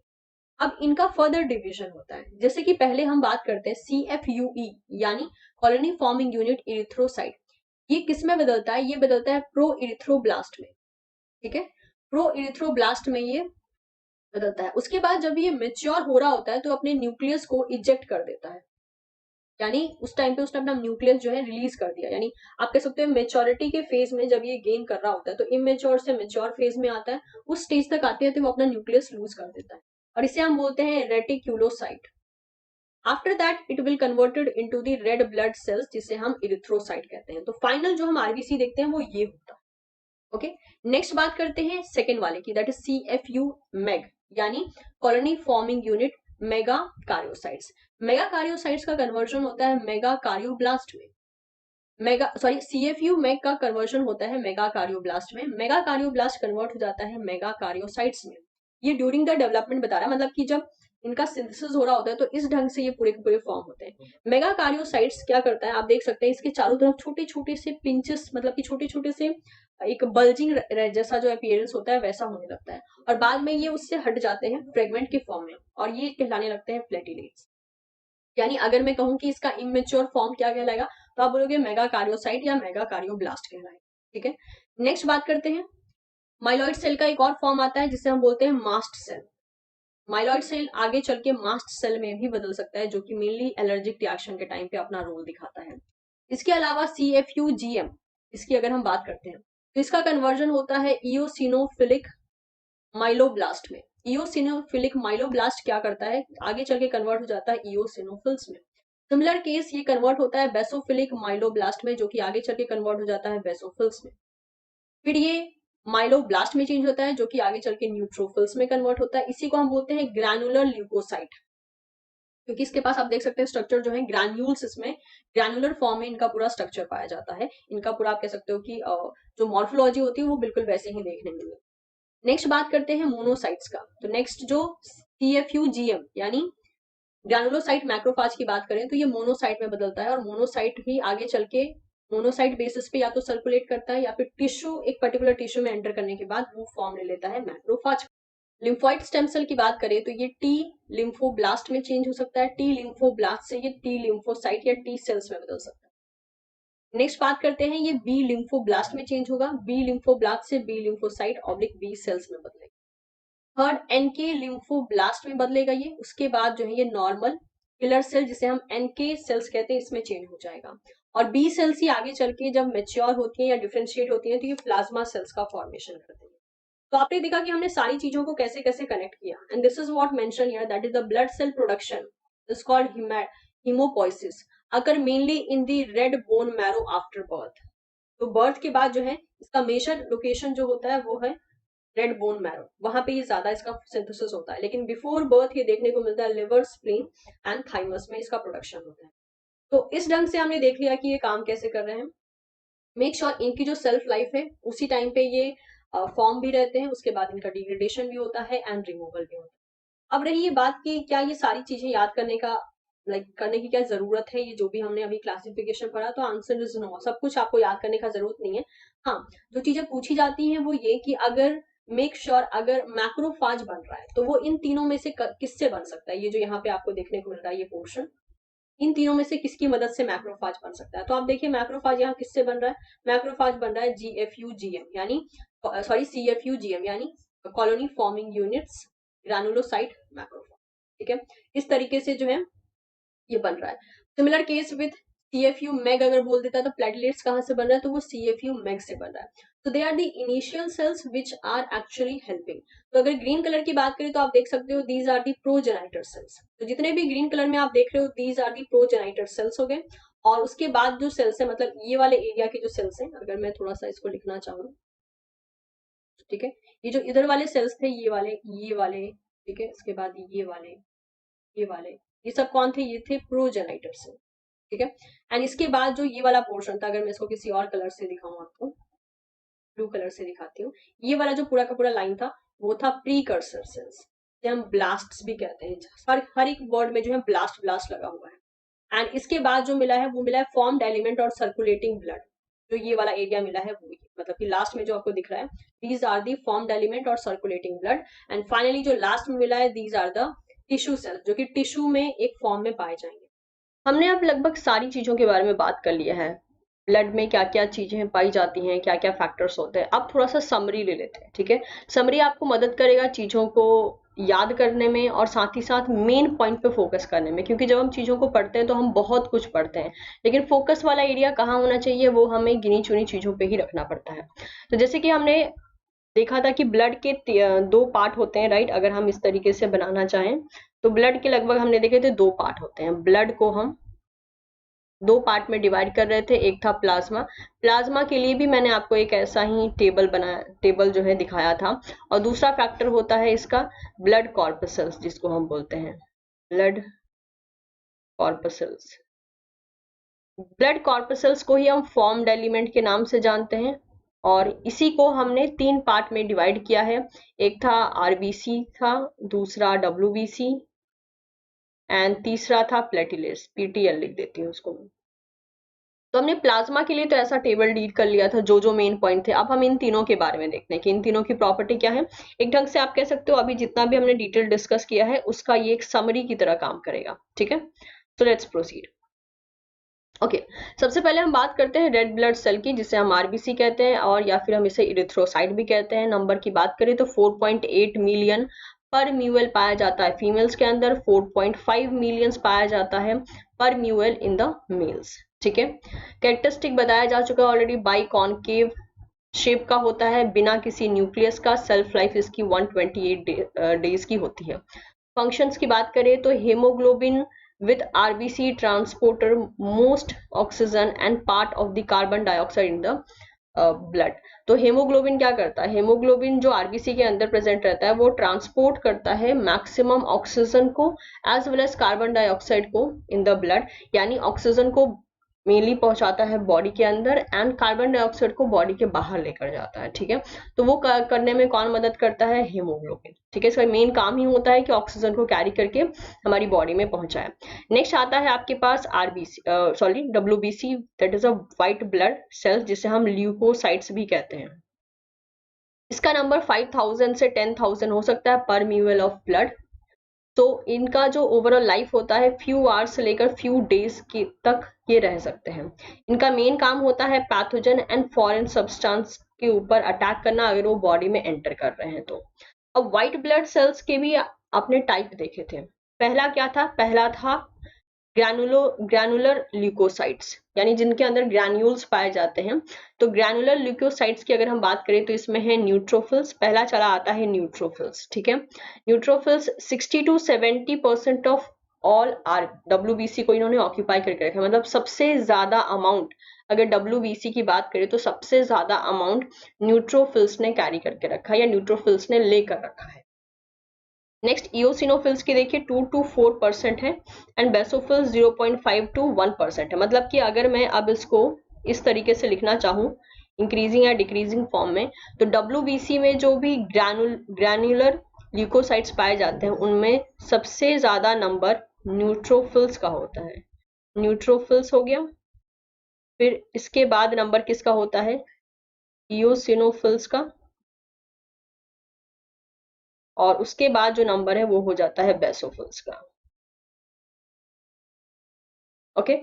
अब इनका फर्दर डिवीजन होता है, जैसे कि पहले हम बात करते हैं CFUE यानी कॉलोनी फॉर्मिंग यूनिट इरिथ्रोसाइट। ये किस में बदलता है? ये बदलता है प्रो इरिथ्रोब्लास्ट में, ठीक है, प्रो इरिथ्रोब्लास्ट में ये बदलता है। उसके बाद जब ये मेच्योर हो रहा होता है तो अपने न्यूक्लियस को इजेक्ट कर देता है, यानी उस टाइम पे उसने अपना न्यूक्लियस जो है रिलीज कर दिया। यानी आप कह सकते हो मेच्योरिटी के फेज में जब ये गेन कर रहा होता है तो इमेच्योर से मेच्योर फेज में आता है, उस स्टेज तक आते हैं तो वो अपना न्यूक्लियस लूज कर देता है, और इसे हम बोलते हैं reticulocyte. After that it will converted into the red blood cells, जिसे हम इरिथ्रोसाइट कहते हैं। तो फाइनल जो हम RBC देखते हैं वो ये होता है। ओके, नेक्स्ट बात करते हैं सेकेंड वाले की, दैट इज CFU MEG यानी colony forming unit megakaryocytes. Megakaryocytes का कन्वर्जन होता है मेगा कार्योब्लास्ट में। CFU MEG का कन्वर्जन होता है मेगा कार्योब्लास्ट में, मेगा कार्योब्लास्ट कन्वर्ट हो जाता है मेगा कार्योसाइट्स में। ये ड्यूरिंग द डेवलपमेंट बता रहा है, मतलब कि जब इनका सिंथेसिस हो रहा होता है तो इस ढंग से ये पूरे के पूरे फॉर्म होते हैं। मेगा कार्योसाइट्स क्या करता है, आप देख सकते हैं इसके चारों तरफ छोटे छोटे से पिंचेस, मतलब कि छोटे छोटे से एक बल्जिंग जैसा जो अपीयरेंस होता है वैसा होने लगता है, और बाद में ये उससे हट जाते हैं फ्रेगमेंट के फॉर्म में, और ये कहलाने लगते हैं प्लेटिलेट्स। यानी अगर मैं कहूं कि इसका इमेच्योर फॉर्म क्या कहलाएगा तो आप बोलोगे मेगा कार्योसाइट या मेगा कार्योब्लास्ट कहलाएगा, ठीक है। नेक्स्ट बात करते हैं, माइलॉइड सेल का एक और फॉर्म आता है जिसे हम बोलते हैं मास्ट सेल। माइलॉइड सेल आगे चल के मास्ट सेल में भी बदल सकता है, जो कि मेनली एलर्जिक रिएक्शन के टाइम पे अपना रोल दिखाता है। इसके अलावा CFUGM, इसकी अगर हम बात करते हैं तो इसका कन्वर्जन होता है इओसिनोफिलिक माइलोब्लास्ट में। इओसिनोफिलिक माइलोब्लास्ट क्या करता है, आगे चल के कन्वर्ट हो जाता है इओसिनोफिल्स में। सिमिलर केस ये कन्वर्ट होता है बेसोफिलिक माइलोब्लास्ट में, जो कि आगे चल के कन्वर्ट हो जाता है बेसोफिल्स में। फिर ये माइलोब्लास्ट में चेंज होता है, जो कि आगे चल के न्यूट्रोफिल्स में कन्वर्ट होता है। इसी को हम बोलते हैं ग्रैनुलर ल्यूकोसाइट, क्योंकि इसके पास आप देख सकते हैं स्ट्रक्चर जो है ग्रैन्यूल्स, इसमें ग्रैनुलर फॉर्म में इनका पूरा स्ट्रक्चर पाया जाता है। इनका पूरा आप कह सकते हो कि जो मॉर्फोलॉजी होती है वो बिल्कुल वैसे ही देखने मिलेगी। नेक्स्ट बात करते हैं मोनोसाइट्स का। तो नेक्स्ट जो CFUGM यानी ग्रैनुलोसाइट मैक्रोफाज की बात करें तो ये मोनोसाइट में बदलता है, और मोनोसाइट ही आगे चल के मोनोसाइट बेसिस पे या तो सर्कुलेट करता है या फिर टिश्यू, एक पर्टिकुलर टिश्यू में एंटर करने के बाद वो फॉर्म ले लेता है मैक्रोफाज। लिम्फोइड स्टेम सेल की बात करें तो ये T लिम्फोब्लास्ट में चेंज हो सकता है, T लिम्फोब्लास्ट से ये T लिम्फोसाइट या T सेल्स में बदल सकता है। नेक्स्ट बात करते हैं, ये B लिम्फोब्लास्ट में चेंज होगा, B लिम्फोब्लास्ट से B lymphocyte oblique B cells में बदलेगा। थर्ड NK लिम्फोब्लास्ट में बदलेगा ये, उसके बाद जो है ये नॉर्मल किलर सेल जिसे हम एनके सेल्स कहते हैं इसमें चेंज हो जाएगा। और बी सेल्स ही आगे चल के जब मेच्योर होती है या डिफ्रेंशिएट होती है तो ये प्लाज्मा सेल्स का फॉर्मेशन करते हैं। तो आपने देखा कि हमने सारी चीजों को कैसे कैसे कनेक्ट किया, and this is what mention here, that is the blood cell production is called hemopoiesis occur mainly in the red bone marrow after birth। तो बर्थ के बाद जो है इसका मेजर लोकेशन जो होता है वो है रेड बोन मैरो, वहां पे ये ज्यादा इसका सिंथेसिस होता है, लेकिन बिफोर बर्थ ये देखने को मिलता है लिवर, स्प्लीन एंड थाइमस में इसका प्रोडक्शन होता है। तो इस ढंग से हमने देख लिया कि ये काम कैसे कर रहे हैं। मेक श्योर इनकी जो सेल्फ लाइफ है उसी टाइम पे ये फॉर्म भी रहते हैं, उसके बाद इनका डिग्रेडेशन भी होता है एंड रिमूवल भी होता है। अब रही ये बात कि क्या ये सारी चीजें याद करने का करने की क्या जरूरत है, ये जो भी हमने अभी क्लासिफिकेशन पढ़ा, तो आंसर इज नो, सब कुछ आपको याद करने का जरूरत नहीं है। हाँ, जो चीजें पूछी जाती हैं वो ये कि अगर मेक श्योर अगर मैक्रोफाज बन रहा है तो वो इन तीनों में से किससे बन सकता है। ये जो यहाँ पे आपको देखने को मिल रहा है ये पोर्शन, इन तीनों में से किसकी मदद से मैक्रोफाज बन सकता है। तो आप देखिए मैक्रोफाज यहाँ किससे बन रहा है, मैक्रोफाज बन रहा है GFU-GM यानी सॉरी CFU-GM यानी colony forming units granulocyte macrophage. ठीक है, इस तरीके से जो है ये बन रहा है। Similar case with CFU MEG अगर बोल देता है तो प्लेटलेट्स कहां से बन रहा है, तो वो CFU MEG से बन रहा है। तो they are the initial cells which are actually helping. तो अगर ग्रीन कलर की बात करें तो आप देख सकते हो these are the progenitor cells. तो जितने भी ग्रीन कलर में आप देख रहे हो these are the progenitor cells हो गए। और उसके बाद जो सेल्स है, मतलब ये वाले एरिया के जो सेल्स हैं, अगर मैं थोड़ा सा इसको लिखना चाहूँ, ठीक है, ये जो इधर वाले सेल्स थे ये वाले, ठीक है, इसके बाद ये वाले, ये सब कौन थे, ये थे प्रोजेनाइटर सेल। ठीक है, एंड इसके बाद जो ये वाला पोर्शन था, अगर मैं इसको किसी और कलर से दिखाऊं आपको, ब्लू कलर से दिखाती हूँ, ये वाला जो पूरा का पूरा लाइन था वो था प्रीकर्सर सेल्स, हम ब्लास्ट्स भी कहते हैं। हर एक वर्ड में जो है ब्लास्ट ब्लास्ट लगा हुआ है। एंड इसके बाद जो मिला है वो मिला है फॉर्म्ड एलिमेंट और सर्कुलेटिंग ब्लड। जो ये वाला एरिया मिला है वो, मतलब कि लास्ट में जो आपको दिख रहा है, these are the formed element और सर्कुलेटिंग ब्लड। एंड फाइनली जो लास्ट में मिला है, these are the tissue cells, जो कि टिश्यू में एक फॉर्म में पाए जाएंगे। हमने अब लगभग सारी चीजों के बारे में बात कर लिया है, ब्लड में क्या क्या चीजें पाई जाती हैं, क्या क्या फैक्टर्स होते हैं। अब थोड़ा सा समरी ले लेते हैं। ठीक है, समरी आपको मदद करेगा चीजों को याद करने में और साथ ही साथ मेन पॉइंट पे फोकस करने में, क्योंकि जब हम चीजों को पढ़ते हैं तो हम बहुत कुछ पढ़ते हैं, लेकिन फोकस वाला एरिया कहाँ होना चाहिए वो हमें गिनी चुनी चीजों पे ही रखना पड़ता है। तो जैसे कि हमने देखा था कि ब्लड के 2 पार्ट होते हैं, राइट। अगर हम इस तरीके से बनाना चाहें तो ब्लड के लगभग हमने देखे थे 2 पार्ट होते हैं। ब्लड को हम 2 पार्ट में डिवाइड कर रहे थे, एक था प्लाज्मा। प्लाज्मा के लिए भी मैंने आपको एक ऐसा ही टेबल जो है दिखाया था। और दूसरा फैक्टर होता है इसका ब्लड कॉर्पसेल्स, जिसको हम बोलते हैं ब्लड कॉर्पसेल्स। ब्लड कॉर्पसेल्स को ही हम फॉर्म्ड एलिमेंट के नाम से जानते हैं, और इसी को हमने 3 पार्ट में डिवाइड किया है। एक था RBC था, दूसरा WBC एंड तीसरा था प्लेटिलेट्स, PTL लिख देती हूँ उसको। तो हमने प्लाज्मा के लिए तो ऐसा टेबल रीड कर लिया था, जो जो मेन पॉइंट थे। अब हम इन तीनों के बारे में देखते हैं कि इन तीनों की प्रॉपर्टी क्या है। एक ढंग से आप कह सकते हो अभी जितना भी हमने डिटेल डिस्कस किया है उसका ये एक समरी की तरह काम करेगा। ठीक है, तो लेट्स प्रोसीड। ओके, सबसे पहले हम बात करते हैं रेड ब्लड सेल की, जिसे हम RBC कहते हैं, और या फिर हम इसे इरिथ्रोसाइट भी कहते हैं। नंबर की बात करें तो 4.8 मिलियन पर म्यूएल पाया जाता है फीमेल्स के अंदर, 4.5 मिलियंस पाया जाता है पर म्यूएल इन द मेल्स। ठीक है, कैरेक्टरिस्टिक बताया जा चुका है ऑलरेडी, बाई कॉनकेव शेप का होता है, बिना किसी न्यूक्लियस का। सेल्फ लाइफ इसकी 128 डेज की होती है। फंक्शंस की बात करें तो haemoglobin with RBC transporter most oxygen and part of the carbon dioxide in the blood। तो हेमोग्लोबिन क्या करता है, हेमोग्लोबिन जो RBC के अंदर प्रेजेंट रहता है वो ट्रांसपोर्ट करता है मैक्सिमम ऑक्सीजन को as well as carbon dioxide को इन द ब्लड, यानी ऑक्सीजन को मेनली पहुंचाता है बॉडी के अंदर एंड कार्बन डाइऑक्साइड को बॉडी के बाहर लेकर जाता है। ठीक है, तो वो करने में कौन मदद करता है, हेमोग्लोबिन। ठीक है, इसका मेन काम ही होता है कि ऑक्सीजन को कैरी करके हमारी बॉडी में पहुंचाए। नेक्स्ट आता है आपके पास WBC, that is a white blood cells, जिसे हम ल्यूकोसाइट्स भी कहते हैं। इसका नंबर 5000 से 10,000 हो सकता है पर म्यूएल ऑफ ब्लड। तो इनका जो ओवरऑल लाइफ होता है फ्यू आवर्स से लेकर फ्यू डेज तक ये रह सकते हैं। इनका मेन काम होता है पैथोजन एंड फॉरेन सब्सटेंस के ऊपर अटैक करना, अगर वो बॉडी में एंटर कर रहे हैं तो। अब व्हाइट ब्लड सेल्स के भी आपने टाइप देखे थे, पहला क्या था? पहला था ग्रैनुलर ल्यूकोसाइट्स, यानी जिनके अंदर ग्रैन्यूल्स पाए जाते हैं। तो ग्रैनुलर ल्यूकोसाइट्स की अगर हम बात करें तो इसमें है न्यूट्रोफिल्स, पहला चला आता है न्यूट्रोफिल्स, ठीक है। Neutrophils 60 to 70% of all our WBC को इन्होंने ऑक्यूपाई करके रखा है, मतलब सबसे ज्यादा अमाउंट, अगर डब्ल्यूबीसी की बात करें तो सबसे ज्यादा अमाउंट न्यूट्रोफिल्स ने कैरी करके रखा है या न्यूट्रोफिल्स ने लेकर रखा है। नेक्स्ट इओसिनोफिल्स की देखिए 2 to 4% है एंड बेसोफिल्स 0.5 to 1% है। मतलब कि अगर मैं अब इसको इस तरीके से लिखना चाहूँ इंक्रीजिंग या डिक्रीजिंग फॉर्म में, तो डब्ल्यूबीसी में जो भी ग्रैन्युलर ल्यूकोसाइट्स पाए जाते हैं उनमें सबसे ज्यादा नंबर न्यूट्रोफिल्स का होता है। न्यूट्रोफिल्स हो गया, फिर इसके बाद नंबर किसका होता है? इओसिनोफिल्स का, और उसके बाद जो नंबर है वो हो जाता है बेसोफिल्स का। ओके,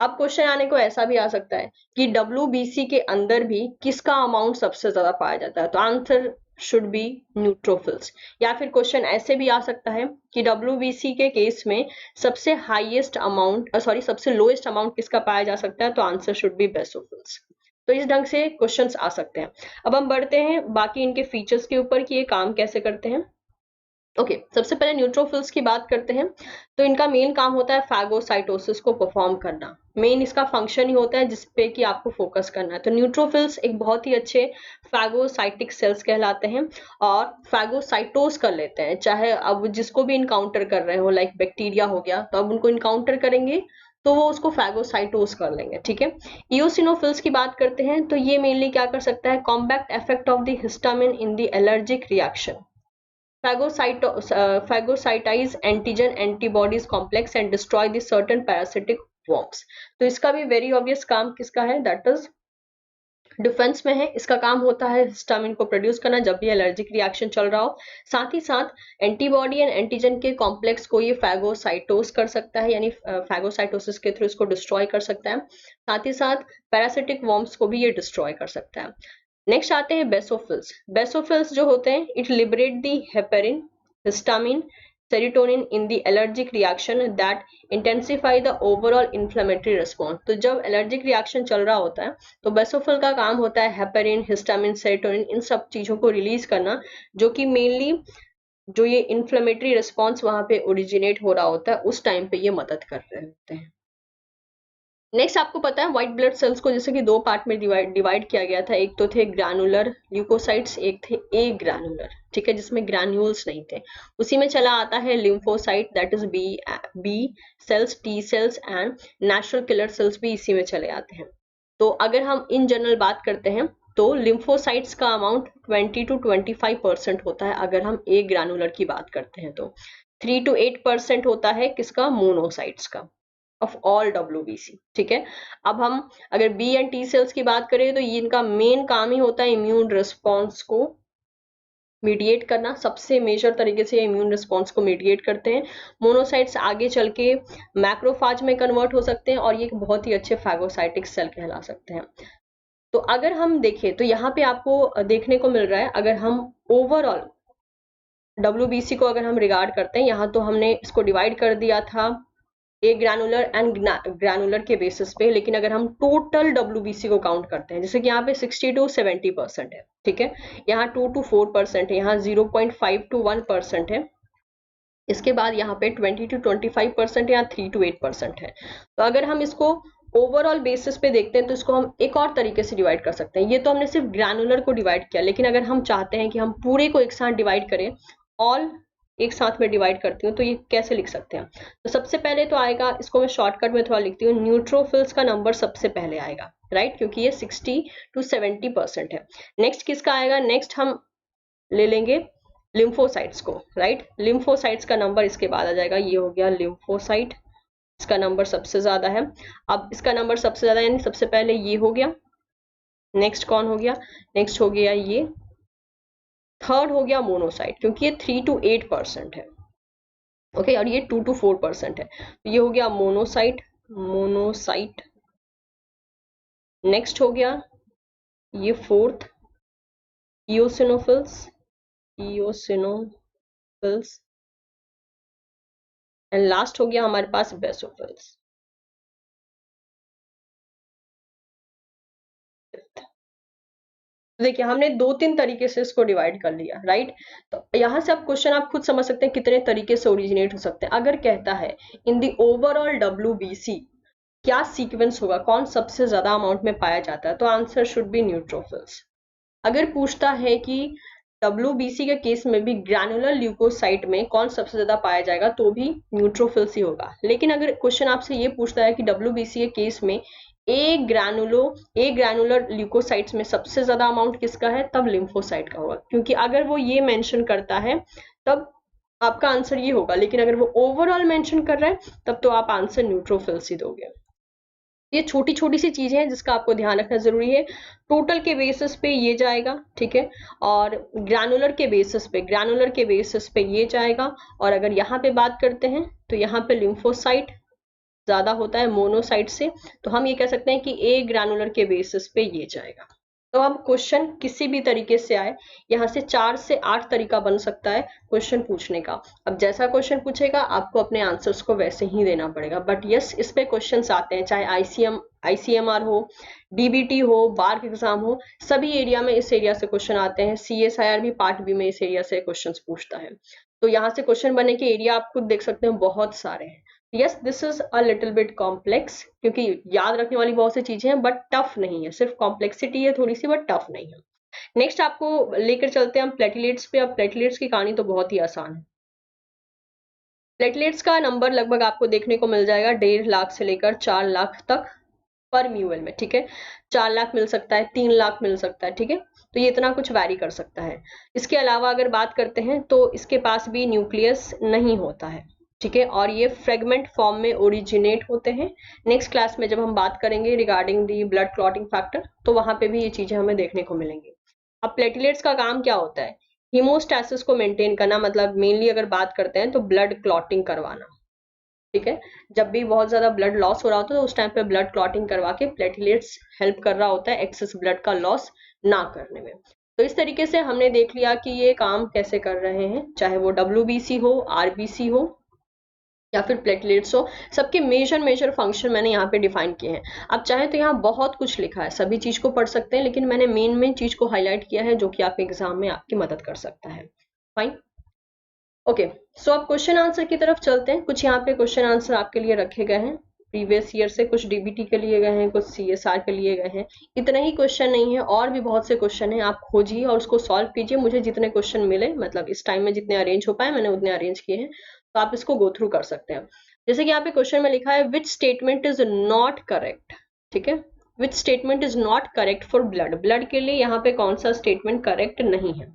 अब क्वेश्चन आने को ऐसा भी आ सकता है कि डब्ल्यूबीसी के अंदर भी किसका अमाउंट सबसे ज्यादा पाया जाता है, तो आंसर शुड बी न्यूट्रोफिल्स। या फिर क्वेश्चन ऐसे भी आ सकता है कि डब्ल्यूबीसी के केस में सबसे हाईएस्ट अमाउंट सॉरी सबसे लोएस्ट अमाउंट किसका पाया जा सकता है, तो आंसर शुड बी बेसोफिल्स। तो इस ढंग से क्वेश्चंस आ सकते हैं। अब हम बढ़ते हैं बाकी इनके फीचर्स के ऊपर कि ये काम कैसे करते हैं। ओके, सबसे पहले न्यूट्रोफिल्स की बात करते हैं। तो इनका मेन काम होता है फैगोसाइटोसिस को परफॉर्म करना, मेन इसका फंक्शन ही होता है जिसपे कि आपको फोकस करना है। तो न्यूट्रोफिल्स एक बहुत ही अच्छे फैगोसाइटिक सेल्स कहलाते हैं और फैगोसाइटोस कर लेते हैं, चाहे अब जिसको भी इनकाउंटर कर रहे हो, लाइक बैक्टीरिया हो गया, तो अब उनको इनकाउंटर करेंगे तो वो उसको फैगोसाइटोस कर लेंगे, ठीक है। इओसिनोफिल्स की बात करते हैं तो ये मेनली क्या कर सकता है, combat effect of the histamine in the allergic reaction, phagocytize antigen antibodies complex and destroy the certain parasitic worms। तो इसका भी वेरी ऑब्वियस काम किसका है, दैट इज डिफेंस में है। इसका काम होता है हिस्टामिन को प्रोड्यूस करना जब भी एलर्जिक रिएक्शन चल रहा हो। साथ ही साथ एंटीबॉडी एंड एंटीजन के कॉम्प्लेक्स को ये फैगोसाइटोस कर सकता है, यानी फैगोसाइटोसिस के थ्रू इसको डिस्ट्रॉय कर सकता है। साथ ही साथ पैरासिटिक वॉर्म्स को भी ये डिस्ट्रॉय कर सकता है। नेक्स्ट आते हैं बेसोफिल्स। बेसोफिल्स जो होते हैं it liberate the heparin, histamine, serotonin in the allergic reaction that intensify the overall inflammatory response. तो जब एलर्जिक रिएक्शन चल रहा होता है तो बेसोफिल का काम होता है हेपेरिन, हिस्टामिन, सेरोटोनिन इन सब चीजों को रिलीज करना, जो कि मेनली जो ये इन्फ्लेमेटरी रिस्पॉन्स वहां पे ओरिजिनेट हो रहा होता है उस टाइम पे ये मदद कर रहे होते हैं। नेक्स्ट आपको पता है व्हाइट ब्लड सेल्स को जैसे कि दो पार्ट में डिवाइड किया गया था, एक तो थे ग्रैनुलर ल्यूकोसाइट्स, एक थे ए ग्रैनुलर, ठीक है, जिसमें ग्रैन्यूल्स नहीं थे। उसी में चला आता है lymphocyte, that is B cells, T cells and natural killer cells भी इसी में चले आते हैं। तो अगर हम इन जनरल बात करते हैं तो लिम्फोसाइट्स का अमाउंट 20 to 25% होता है अगर हम ए ग्रैनुलर की बात करते हैं, तो 3 to 8% होता है किसका, मोनोसाइट्स का, ऑफ ऑल डब्ल्यूबीसी, ठीक है। अब हम अगर बी एंड टी सेल्स की बात करें तो ये इनका मेन काम ही होता है इम्यून रिस्पॉन्स को मीडिएट करना, सबसे मेजर तरीके से इम्यून रिस्पॉन्स को मीडिएट करते हैं। मोनोसाइट्स आगे चल के मैक्रोफाज में कन्वर्ट हो सकते हैं और ये एक बहुत ही अच्छे फैगोसाइटिक सेल कहला सकते हैं। तो अगर हम देखें तो यहाँ पे आपको देखने को मिल रहा है, अगर हम ओवरऑल डब्ल्यूबीसी को अगर हम रिगार्ड करते हैं, यहाँ तो हमने इसको डिवाइड कर दिया था ए ग्रैनुलर एंड ग्रैनुलर के बेसिस पे, लेकिन अगर हम टोटल डब्ल्यूबीसी को काउंट करते हैं, जैसे कि यहाँ पे 60 to 70% है, ठीक है, यहाँ 2 to 4% है, यहाँ 0.5 to 1% है, इसके बाद यहाँ पे 20 to 25% या 3 to 8% है। तो अगर हम इसको ओवरऑल बेसिस पे देखते हैं तो इसको हम एक और तरीके से डिवाइड कर सकते हैं। ये तो हमने सिर्फ ग्रैनुलर को डिवाइड किया, लेकिन अगर हम चाहते हैं कि हम पूरे को एक साथ डिवाइड करें, ऑल एक साथ में डिवाइड करती हूँ, तो ये कैसे लिख सकते हैं। तो सबसे पहले तो आएगा, इसको मैं शॉर्टकट में थोड़ा लिखती हूँ, न्यूट्रोफिल्स का नंबर सबसे पहले आएगा, राइट, क्योंकि ये 60 to 70% है। नेक्स्ट किसका आएगा, नेक्स्ट हम ले लेंगे लिम्फोसाइट्स को, राइट, लिम्फोसाइट्स का नंबर इसके बाद आ जाएगा, ये हो गया लिम्फोसाइट, इसका नंबर सबसे ज्यादा है। अब इसका नंबर सबसे ज्यादा यानी सबसे पहले ये हो गया, नेक्स्ट कौन हो गया, नेक्स्ट हो गया ये, थर्ड हो गया मोनोसाइट, क्योंकि ये 3 to 8% है, ओके, और ये 2 to 4% है, तो ये हो गया मोनोसाइट, मोनोसाइट। नेक्स्ट हो गया ये fourth, eosinophils, eosinophils. And last हो गया हमारे पास बेसोफिल्स। देखिए हमने 2-3 तरीके से इसको डिवाइड कर लिया, राइट। तो यहाँ से आप क्वेश्चन आप खुद समझ सकते हैं कितने तरीके से ओरिजिनेट हो सकते हैं। अगर कहता है इन द ओवरऑल WBC क्या सीक्वेंस होगा, कौन सबसे ज्यादा अमाउंट में पाया जाता है, तो आंसर शुड बी न्यूट्रोफिल्स। अगर पूछता है कि WBC के केस में भी ग्रैनुलर ल्यूकोसाइट में कौन सबसे ज्यादा पाया जाएगा, तो भी न्यूट्रोफिल्स ही होगा। लेकिन अगर क्वेश्चन आपसे ये पूछता है कि WBC के केस में ए ग्रैनुलर ल्यूकोसाइट्स में सबसे ज्यादा अमाउंट किसका है, तब लिम्फोसाइट का होगा। क्योंकि अगर वो ये मेंशन करता है तब आपका आंसर ये होगा, लेकिन अगर वो ओवरऑल मेंशन कर रहा है तब तो आप आंसर न्यूट्रोफिल्स ही दोगे। ये छोटी छोटी सी चीजें हैं जिसका आपको ध्यान रखना जरूरी है। टोटल के बेसिस पे ये जाएगा, ठीक है, और ग्रैनुलर के बेसिस पे ये जाएगा। और अगर यहाँ पे बात करते हैं तो यहाँ पे लिम्फोसाइट ज्यादा होता है मोनोसाइट से, तो हम ये कह सकते हैं कि ए ग्रैनुलर के बेसिस पे ये जाएगा। तो अब क्वेश्चन किसी भी तरीके से आए, यहाँ से 4 से 8 तरीका बन सकता है क्वेश्चन पूछने का। अब जैसा क्वेश्चन पूछेगा आपको अपने आंसर्स को वैसे ही देना पड़ेगा। बट यस, इस पे क्वेश्चंस आते हैं, चाहे ICMR हो, DBT हो, बार एग्जाम हो, सभी एरिया में इस एरिया से क्वेश्चन आते हैं। CSIR भी पार्ट बी में इस एरिया से क्वेश्चन पूछता है। तो यहाँ से क्वेश्चन बनने के एरिया आप खुद देख सकते हैं, बहुत सारे हैं। Yes, this is a little bit complex, क्योंकि याद रखने वाली बहुत सी चीजें हैं, बट टफ नहीं है। सिर्फ कॉम्प्लेक्सिटी है थोड़ी सी, बट टफ नहीं है। नेक्स्ट आपको लेकर चलते हैं हम प्लेटलेट्स पे। अब प्लेटलेट्स की कहानी तो बहुत ही आसान है। प्लेटलेट्स का नंबर लगभग आपको देखने को मिल जाएगा 1.5 लाख से लेकर 4 लाख तक पर म्यूएल में, ठीक है। 4 लाख मिल सकता है, 3 लाख मिल सकता है, ठीक है। तो ये इतना कुछ वैरी कर सकता है। इसके अलावा अगर बात करते हैं तो इसके पास भी न्यूक्लियस नहीं होता है, ठीक है, और ये फ्रेगमेंट फॉर्म में ओरिजिनेट होते हैं। नेक्स्ट क्लास में जब हम बात करेंगे regarding the blood clotting factor, तो वहां पे भी ये चीजें हमें देखने को मिलेंगी। अब प्लेटलेट्स का काम क्या होता है, हीमोस्टैसिस को मेंटेन करना, मतलब मेनली अगर बात करते हैं तो ब्लड क्लॉटिंग करवाना, ठीक है। जब भी बहुत ज्यादा ब्लड लॉस हो रहा होता है तो उस टाइम पे ब्लड क्लॉटिंग करवा के प्लेटलेट्स हेल्प कर रहा होता है एक्सेस ब्लड का लॉस ना करने में। तो इस तरीके से हमने देख लिया कि ये काम कैसे कर रहे हैं, चाहे वो WBC हो, RBC हो या फिर प्लेटलेट्स हो, सबके मेजर फंक्शन मैंने यहाँ पे डिफाइन किए हैं। अब चाहे तो यहाँ बहुत कुछ लिखा है, सभी चीज को पढ़ सकते हैं, लेकिन मैंने मेन चीज को हाईलाइट किया है जो कि आपके एग्जाम में आपकी मदद कर सकता है। Fine, okay. सो अब क्वेश्चन आंसर की तरफ चलते हैं। कुछ यहाँ पे क्वेश्चन आंसर आपके लिए रखे गए हैं प्रीवियस ईयर से, कुछ DBT के लिए गए हैं, कुछ CSR के लिए गए हैं। इतना ही क्वेश्चन नहीं है, और भी बहुत से क्वेश्चन हैं, आप खोजिए और उसको सॉल्व कीजिए। मुझे जितने क्वेश्चन मिले, मतलब इस टाइम में जितने अरेंज हो पाए मैंने उतने अरेंज किए हैं, तो आप इसको गो थ्रू कर सकते हैं। जैसे कि यहाँ पे क्वेश्चन में लिखा है which statement is not correct, ठीक है, which statement is not correct for blood के लिए यहाँ पे कौन सा स्टेटमेंट करेक्ट नहीं है।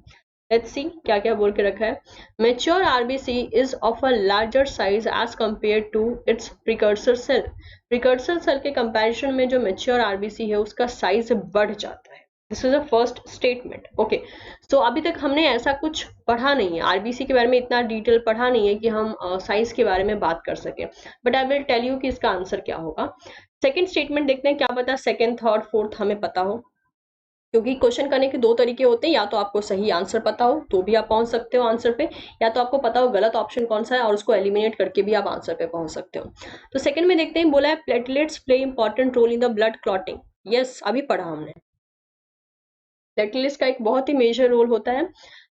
लेट्स सी क्या क्या बोल के रखा है। Mature RBC is of a larger size as compare to its precursor cell. Precursor cell के कंपैरिजन में जो मेच्योर RBC है उसका साइज बढ़ जाता है। This is a first statement, okay. So अभी तक हमने ऐसा कुछ पढ़ा नहीं है, RBC के बारे में इतना डिटेल पढ़ा नहीं है कि हम साइज के बारे में बात कर सके। But I will tell you कि इसका आंसर क्या होगा। सेकेंड स्टेटमेंट देखते हैं, क्या पता सेकेंड थर्ड फोर्थ हमें पता हो, क्योंकि क्वेश्चन करने के 2 तरीके होते हैं, या तो आपको सही आंसर पता हो तो भी आप पहुंच सकते हो आंसर पे, या तो आपको पता हो गलत ऑप्शन कौन सा है और उसको एलिमिनेट करके भी आप आंसर पे पहुंच सकते हो। तो सेकंड में देखते हैं, बोला है platelets play important role in the blood clotting. Yes, अभी पढ़ा हमने, प्लेटलेट्स का एक बहुत ही मेजर रोल होता है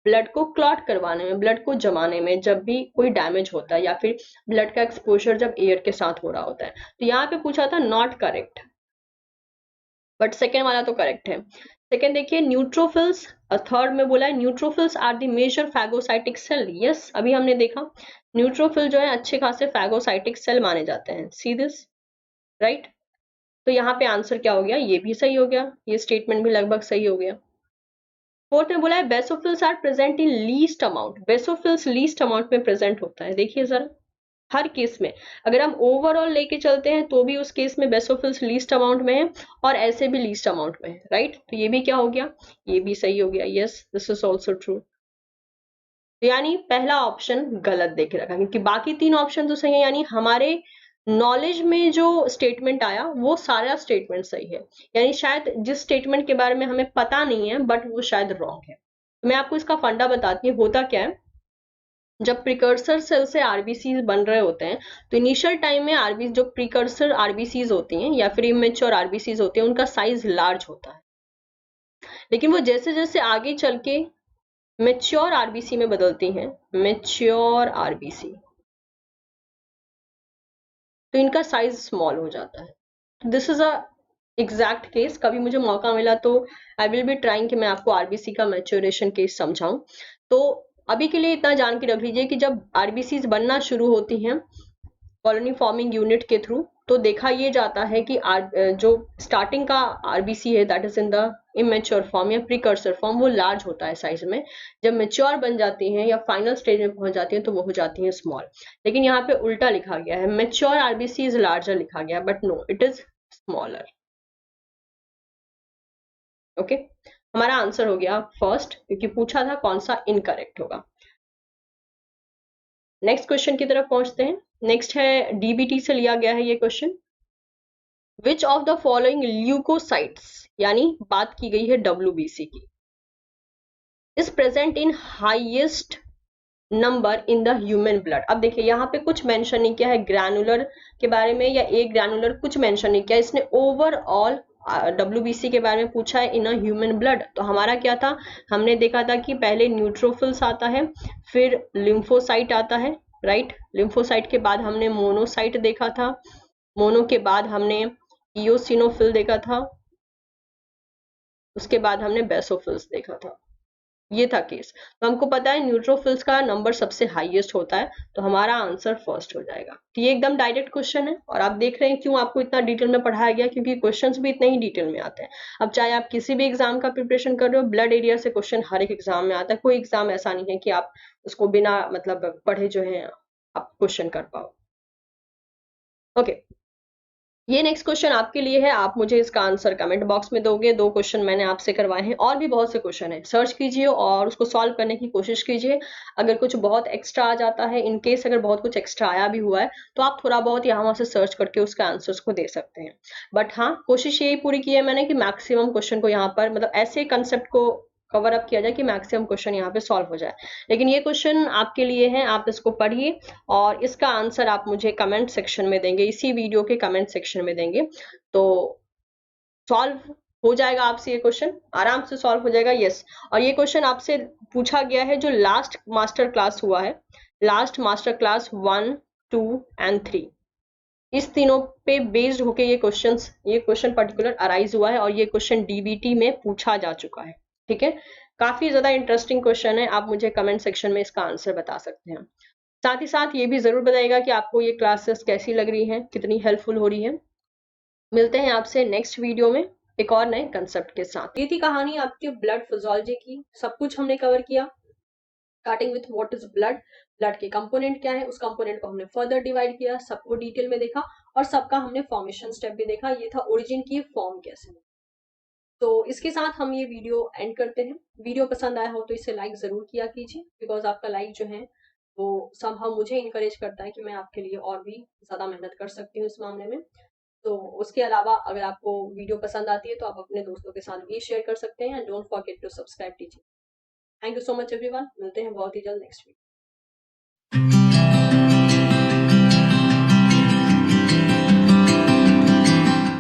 ब्लड को क्लॉट करवाने में, ब्लड को जमाने में, जब भी कोई डैमेज होता है या फिर ब्लड का एक्सपोजर जब एयर के साथ हो रहा होता है। तो यहाँ पे पूछा था नॉट करेक्ट, बट सेकेंड वाला तो करेक्ट है। सेकेंड देखिए न्यूट्रोफिल्स, थर्ड में बोला है neutrophils are the major phagocytic cell. Yes, अभी हमने देखा न्यूट्रोफिल जो है अच्छे खासे फैगोसाइटिक सेल माने जाते हैं, सी दिस, राइट। तो यहाँ पे आंसर क्या हो गया, ये भी सही हो गया, ये स्टेटमेंट भी लगभग सही हो गया। फोर्थ में बोला है basophils are present in least amount. Basophils least amount में प्रेजेंट होता है, देखिए जरा हर केस में। अगर हम ओवरऑल लेके चलते हैं तो भी उस केस में बेसोफिल्स लीस्ट अमाउंट में है, और ऐसे भी लीस्ट अमाउंट में है, राइट। तो ये भी क्या हो गया, ये भी सही हो गया। Yes, this is also true. यानी पहला ऑप्शन गलत देख रखा, क्योंकि बाकी 3 ऑप्शन तो सही है, यानी हमारे नॉलेज में जो स्टेटमेंट आया वो सारा स्टेटमेंट सही है। यानी शायद जिस स्टेटमेंट के बारे में हमें पता नहीं है बट वो शायद रॉन्ग है। तो मैं आपको इसका फंडा बताती हूँ, होता क्या है। जब प्रिकर्सर सेल से आरबीसी बन रहे होते हैं तो इनिशियल टाइम में आरबीसी जो प्रिकर्सर आरबीसी होती हैं या फिर इमेच्योर आरबीसी होती हैं उनका साइज लार्ज होता है, लेकिन वो जैसे जैसे आगे चल के मेच्योर आरबीसी में बदलती हैं, मेच्योर आरबीसी, तो इनका साइज स्मॉल हो जाता है। This is a exact case. कभी मुझे मौका मिला तो आई विल बी ट्राइंग कि मैं आपको आरबीसी का मैच्योरेशन केस समझाऊं। तो अभी के लिए इतना जान के रख लीजिए कि जब आरबीसी बनना शुरू होती हैं कॉलोनी फॉर्मिंग यूनिट के थ्रू, तो देखा ये जाता है कि जो स्टार्टिंग का आरबीसी है that is in the immature form या प्रीकर्सर फॉर्म, वो लार्ज होता है साइज में। जब मेच्योर बन जाती हैं या फाइनल स्टेज में पहुंच जाती हैं तो वो हो जाती हैं स्मॉल। लेकिन यहाँ पे उल्टा लिखा गया है, मेच्योर आरबीसी इज लार्जर लिखा गया, but no, it is smaller. Okay, हमारा आंसर हो गया फर्स्ट, क्योंकि पूछा था कौन सा इनकरेक्ट होगा। नेक्स्ट क्वेश्चन की तरफ पहुंचते हैं। नेक्स्ट है डीबीटी से लिया गया है ये question. Which of the following leucocytes, यानी बात की गई है डब्ल्यूबीसी की, is present in highest number in the human blood. अब देखिए यहाँ पे कुछ मेंशन नहीं किया है ग्रैनुलर के बारे में या ए ग्रैनुलर, कुछ मेंशन नहीं किया, इसने ओवरऑल डब्ल्यूबीसी के बारे में पूछा है इन अ ह्यूमन ब्लड। तो हमारा क्या था, हमने देखा था कि पहले न्यूट्रोफिल्स आता है, फिर लिम्फोसाइट आता है, राइट। लिम्फोसाइट के बाद हमने मोनोसाइट देखा था, मोनो के बाद हमने इयोसिनोफिल देखा था, उसके बाद हमने बेसोफिल्स देखा था। ये था केस। तो हमको पता है न्यूट्रोफिल्स का नंबर सबसे हाईएस्ट होता है, तो हमारा आंसर फर्स्ट हो जाएगा। तो ये एकदम डायरेक्ट क्वेश्चन है, और आप देख रहे हैं क्यों आपको इतना डिटेल में पढ़ाया गया, क्योंकि क्वेश्चंस भी इतने ही डिटेल में आते हैं। अब चाहे आप किसी भी एग्जाम का प्रिपरेशन कर रहे हो, ब्लड एरिया से क्वेश्चन हर एक एग्जाम में आता है। कोई एग्जाम ऐसा नहीं है कि आप उसको बिना मतलब पढ़े जो है आप क्वेश्चन कर पाओ। ओके, ये नेक्स्ट क्वेश्चन आपके लिए है, आप मुझे इसका आंसर कमेंट बॉक्स में दोगे। दो क्वेश्चन मैंने आपसे करवाए हैं, और भी बहुत से क्वेश्चन हैं, सर्च कीजिए और उसको सॉल्व करने की कोशिश कीजिए। अगर कुछ बहुत एक्स्ट्रा आ जाता है, इन केस अगर बहुत कुछ एक्स्ट्रा आया भी हुआ है, तो आप थोड़ा बहुत यहाँ वहां से सर्च करके उसके आंसर्स को दे सकते हैं। बट हाँ, कोशिश यही पूरी की है मैंने कि मैक्सिमम क्वेश्चन को यहाँ पर मतलब ऐसे कंसेप्ट को कवर अप किया जाए कि मैक्सिमम क्वेश्चन यहाँ पे सॉल्व हो जाए। लेकिन ये क्वेश्चन आपके लिए है, आप इसको पढ़िए और इसका आंसर आप मुझे कमेंट सेक्शन में देंगे, इसी वीडियो के कमेंट सेक्शन में देंगे, तो सॉल्व हो जाएगा आपसे ये क्वेश्चन, आराम से सॉल्व हो जाएगा। यस, और ये क्वेश्चन आपसे पूछा गया है जो लास्ट मास्टर क्लास हुआ है, लास्ट मास्टर क्लास 1, 2 एंड 3, इस तीनों पे बेस्ड होके ये क्वेश्चन पर्टिकुलर अराइज हुआ है, और ये क्वेश्चन डीबीटी में पूछा जा चुका है। ठीक है, काफी ज्यादा इंटरेस्टिंग क्वेश्चन है, आप मुझे कमेंट सेक्शन में इसका आंसर बता सकते हैं। साथ ही साथ ये भी जरूर बताइएगा कि आपको ये क्लासेस कैसी लग रही हैं, कितनी हेल्पफुल हो रही है। मिलते हैं आपसे नेक्स्ट वीडियो में एक और नए कंसेप्ट के साथ। ये थी कहानी आपके ब्लड फिजियोलॉजी की, सब कुछ हमने कवर किया, starting with what is blood, blood के कंपोनेंट क्या है, उस कंपोनेंट को हमने फर्दर डिवाइड किया, सबको डिटेल में देखा, और सबका हमने फॉर्मेशन स्टेप भी देखा, ये था ओरिजिन की फॉर्म कैसे। तो इसके साथ हम ये वीडियो एंड करते हैं। वीडियो पसंद आया हो तो इसे लाइक जरूर किया कीजिए, बिकॉज आपका लाइक जो है वो समहाउ मुझे इनकरेज करता है कि मैं आपके लिए और भी ज्यादा मेहनत कर सकती हूँ इस मामले में। तो उसके अलावा अगर आपको वीडियो पसंद आती है तो आप अपने दोस्तों के साथ भी शेयर कर सकते हैं, and don't forget to subscribe कीजिए। Thank you so much everyone, मिलते हैं बहुत ही जल्द नेक्स्ट वीडियो।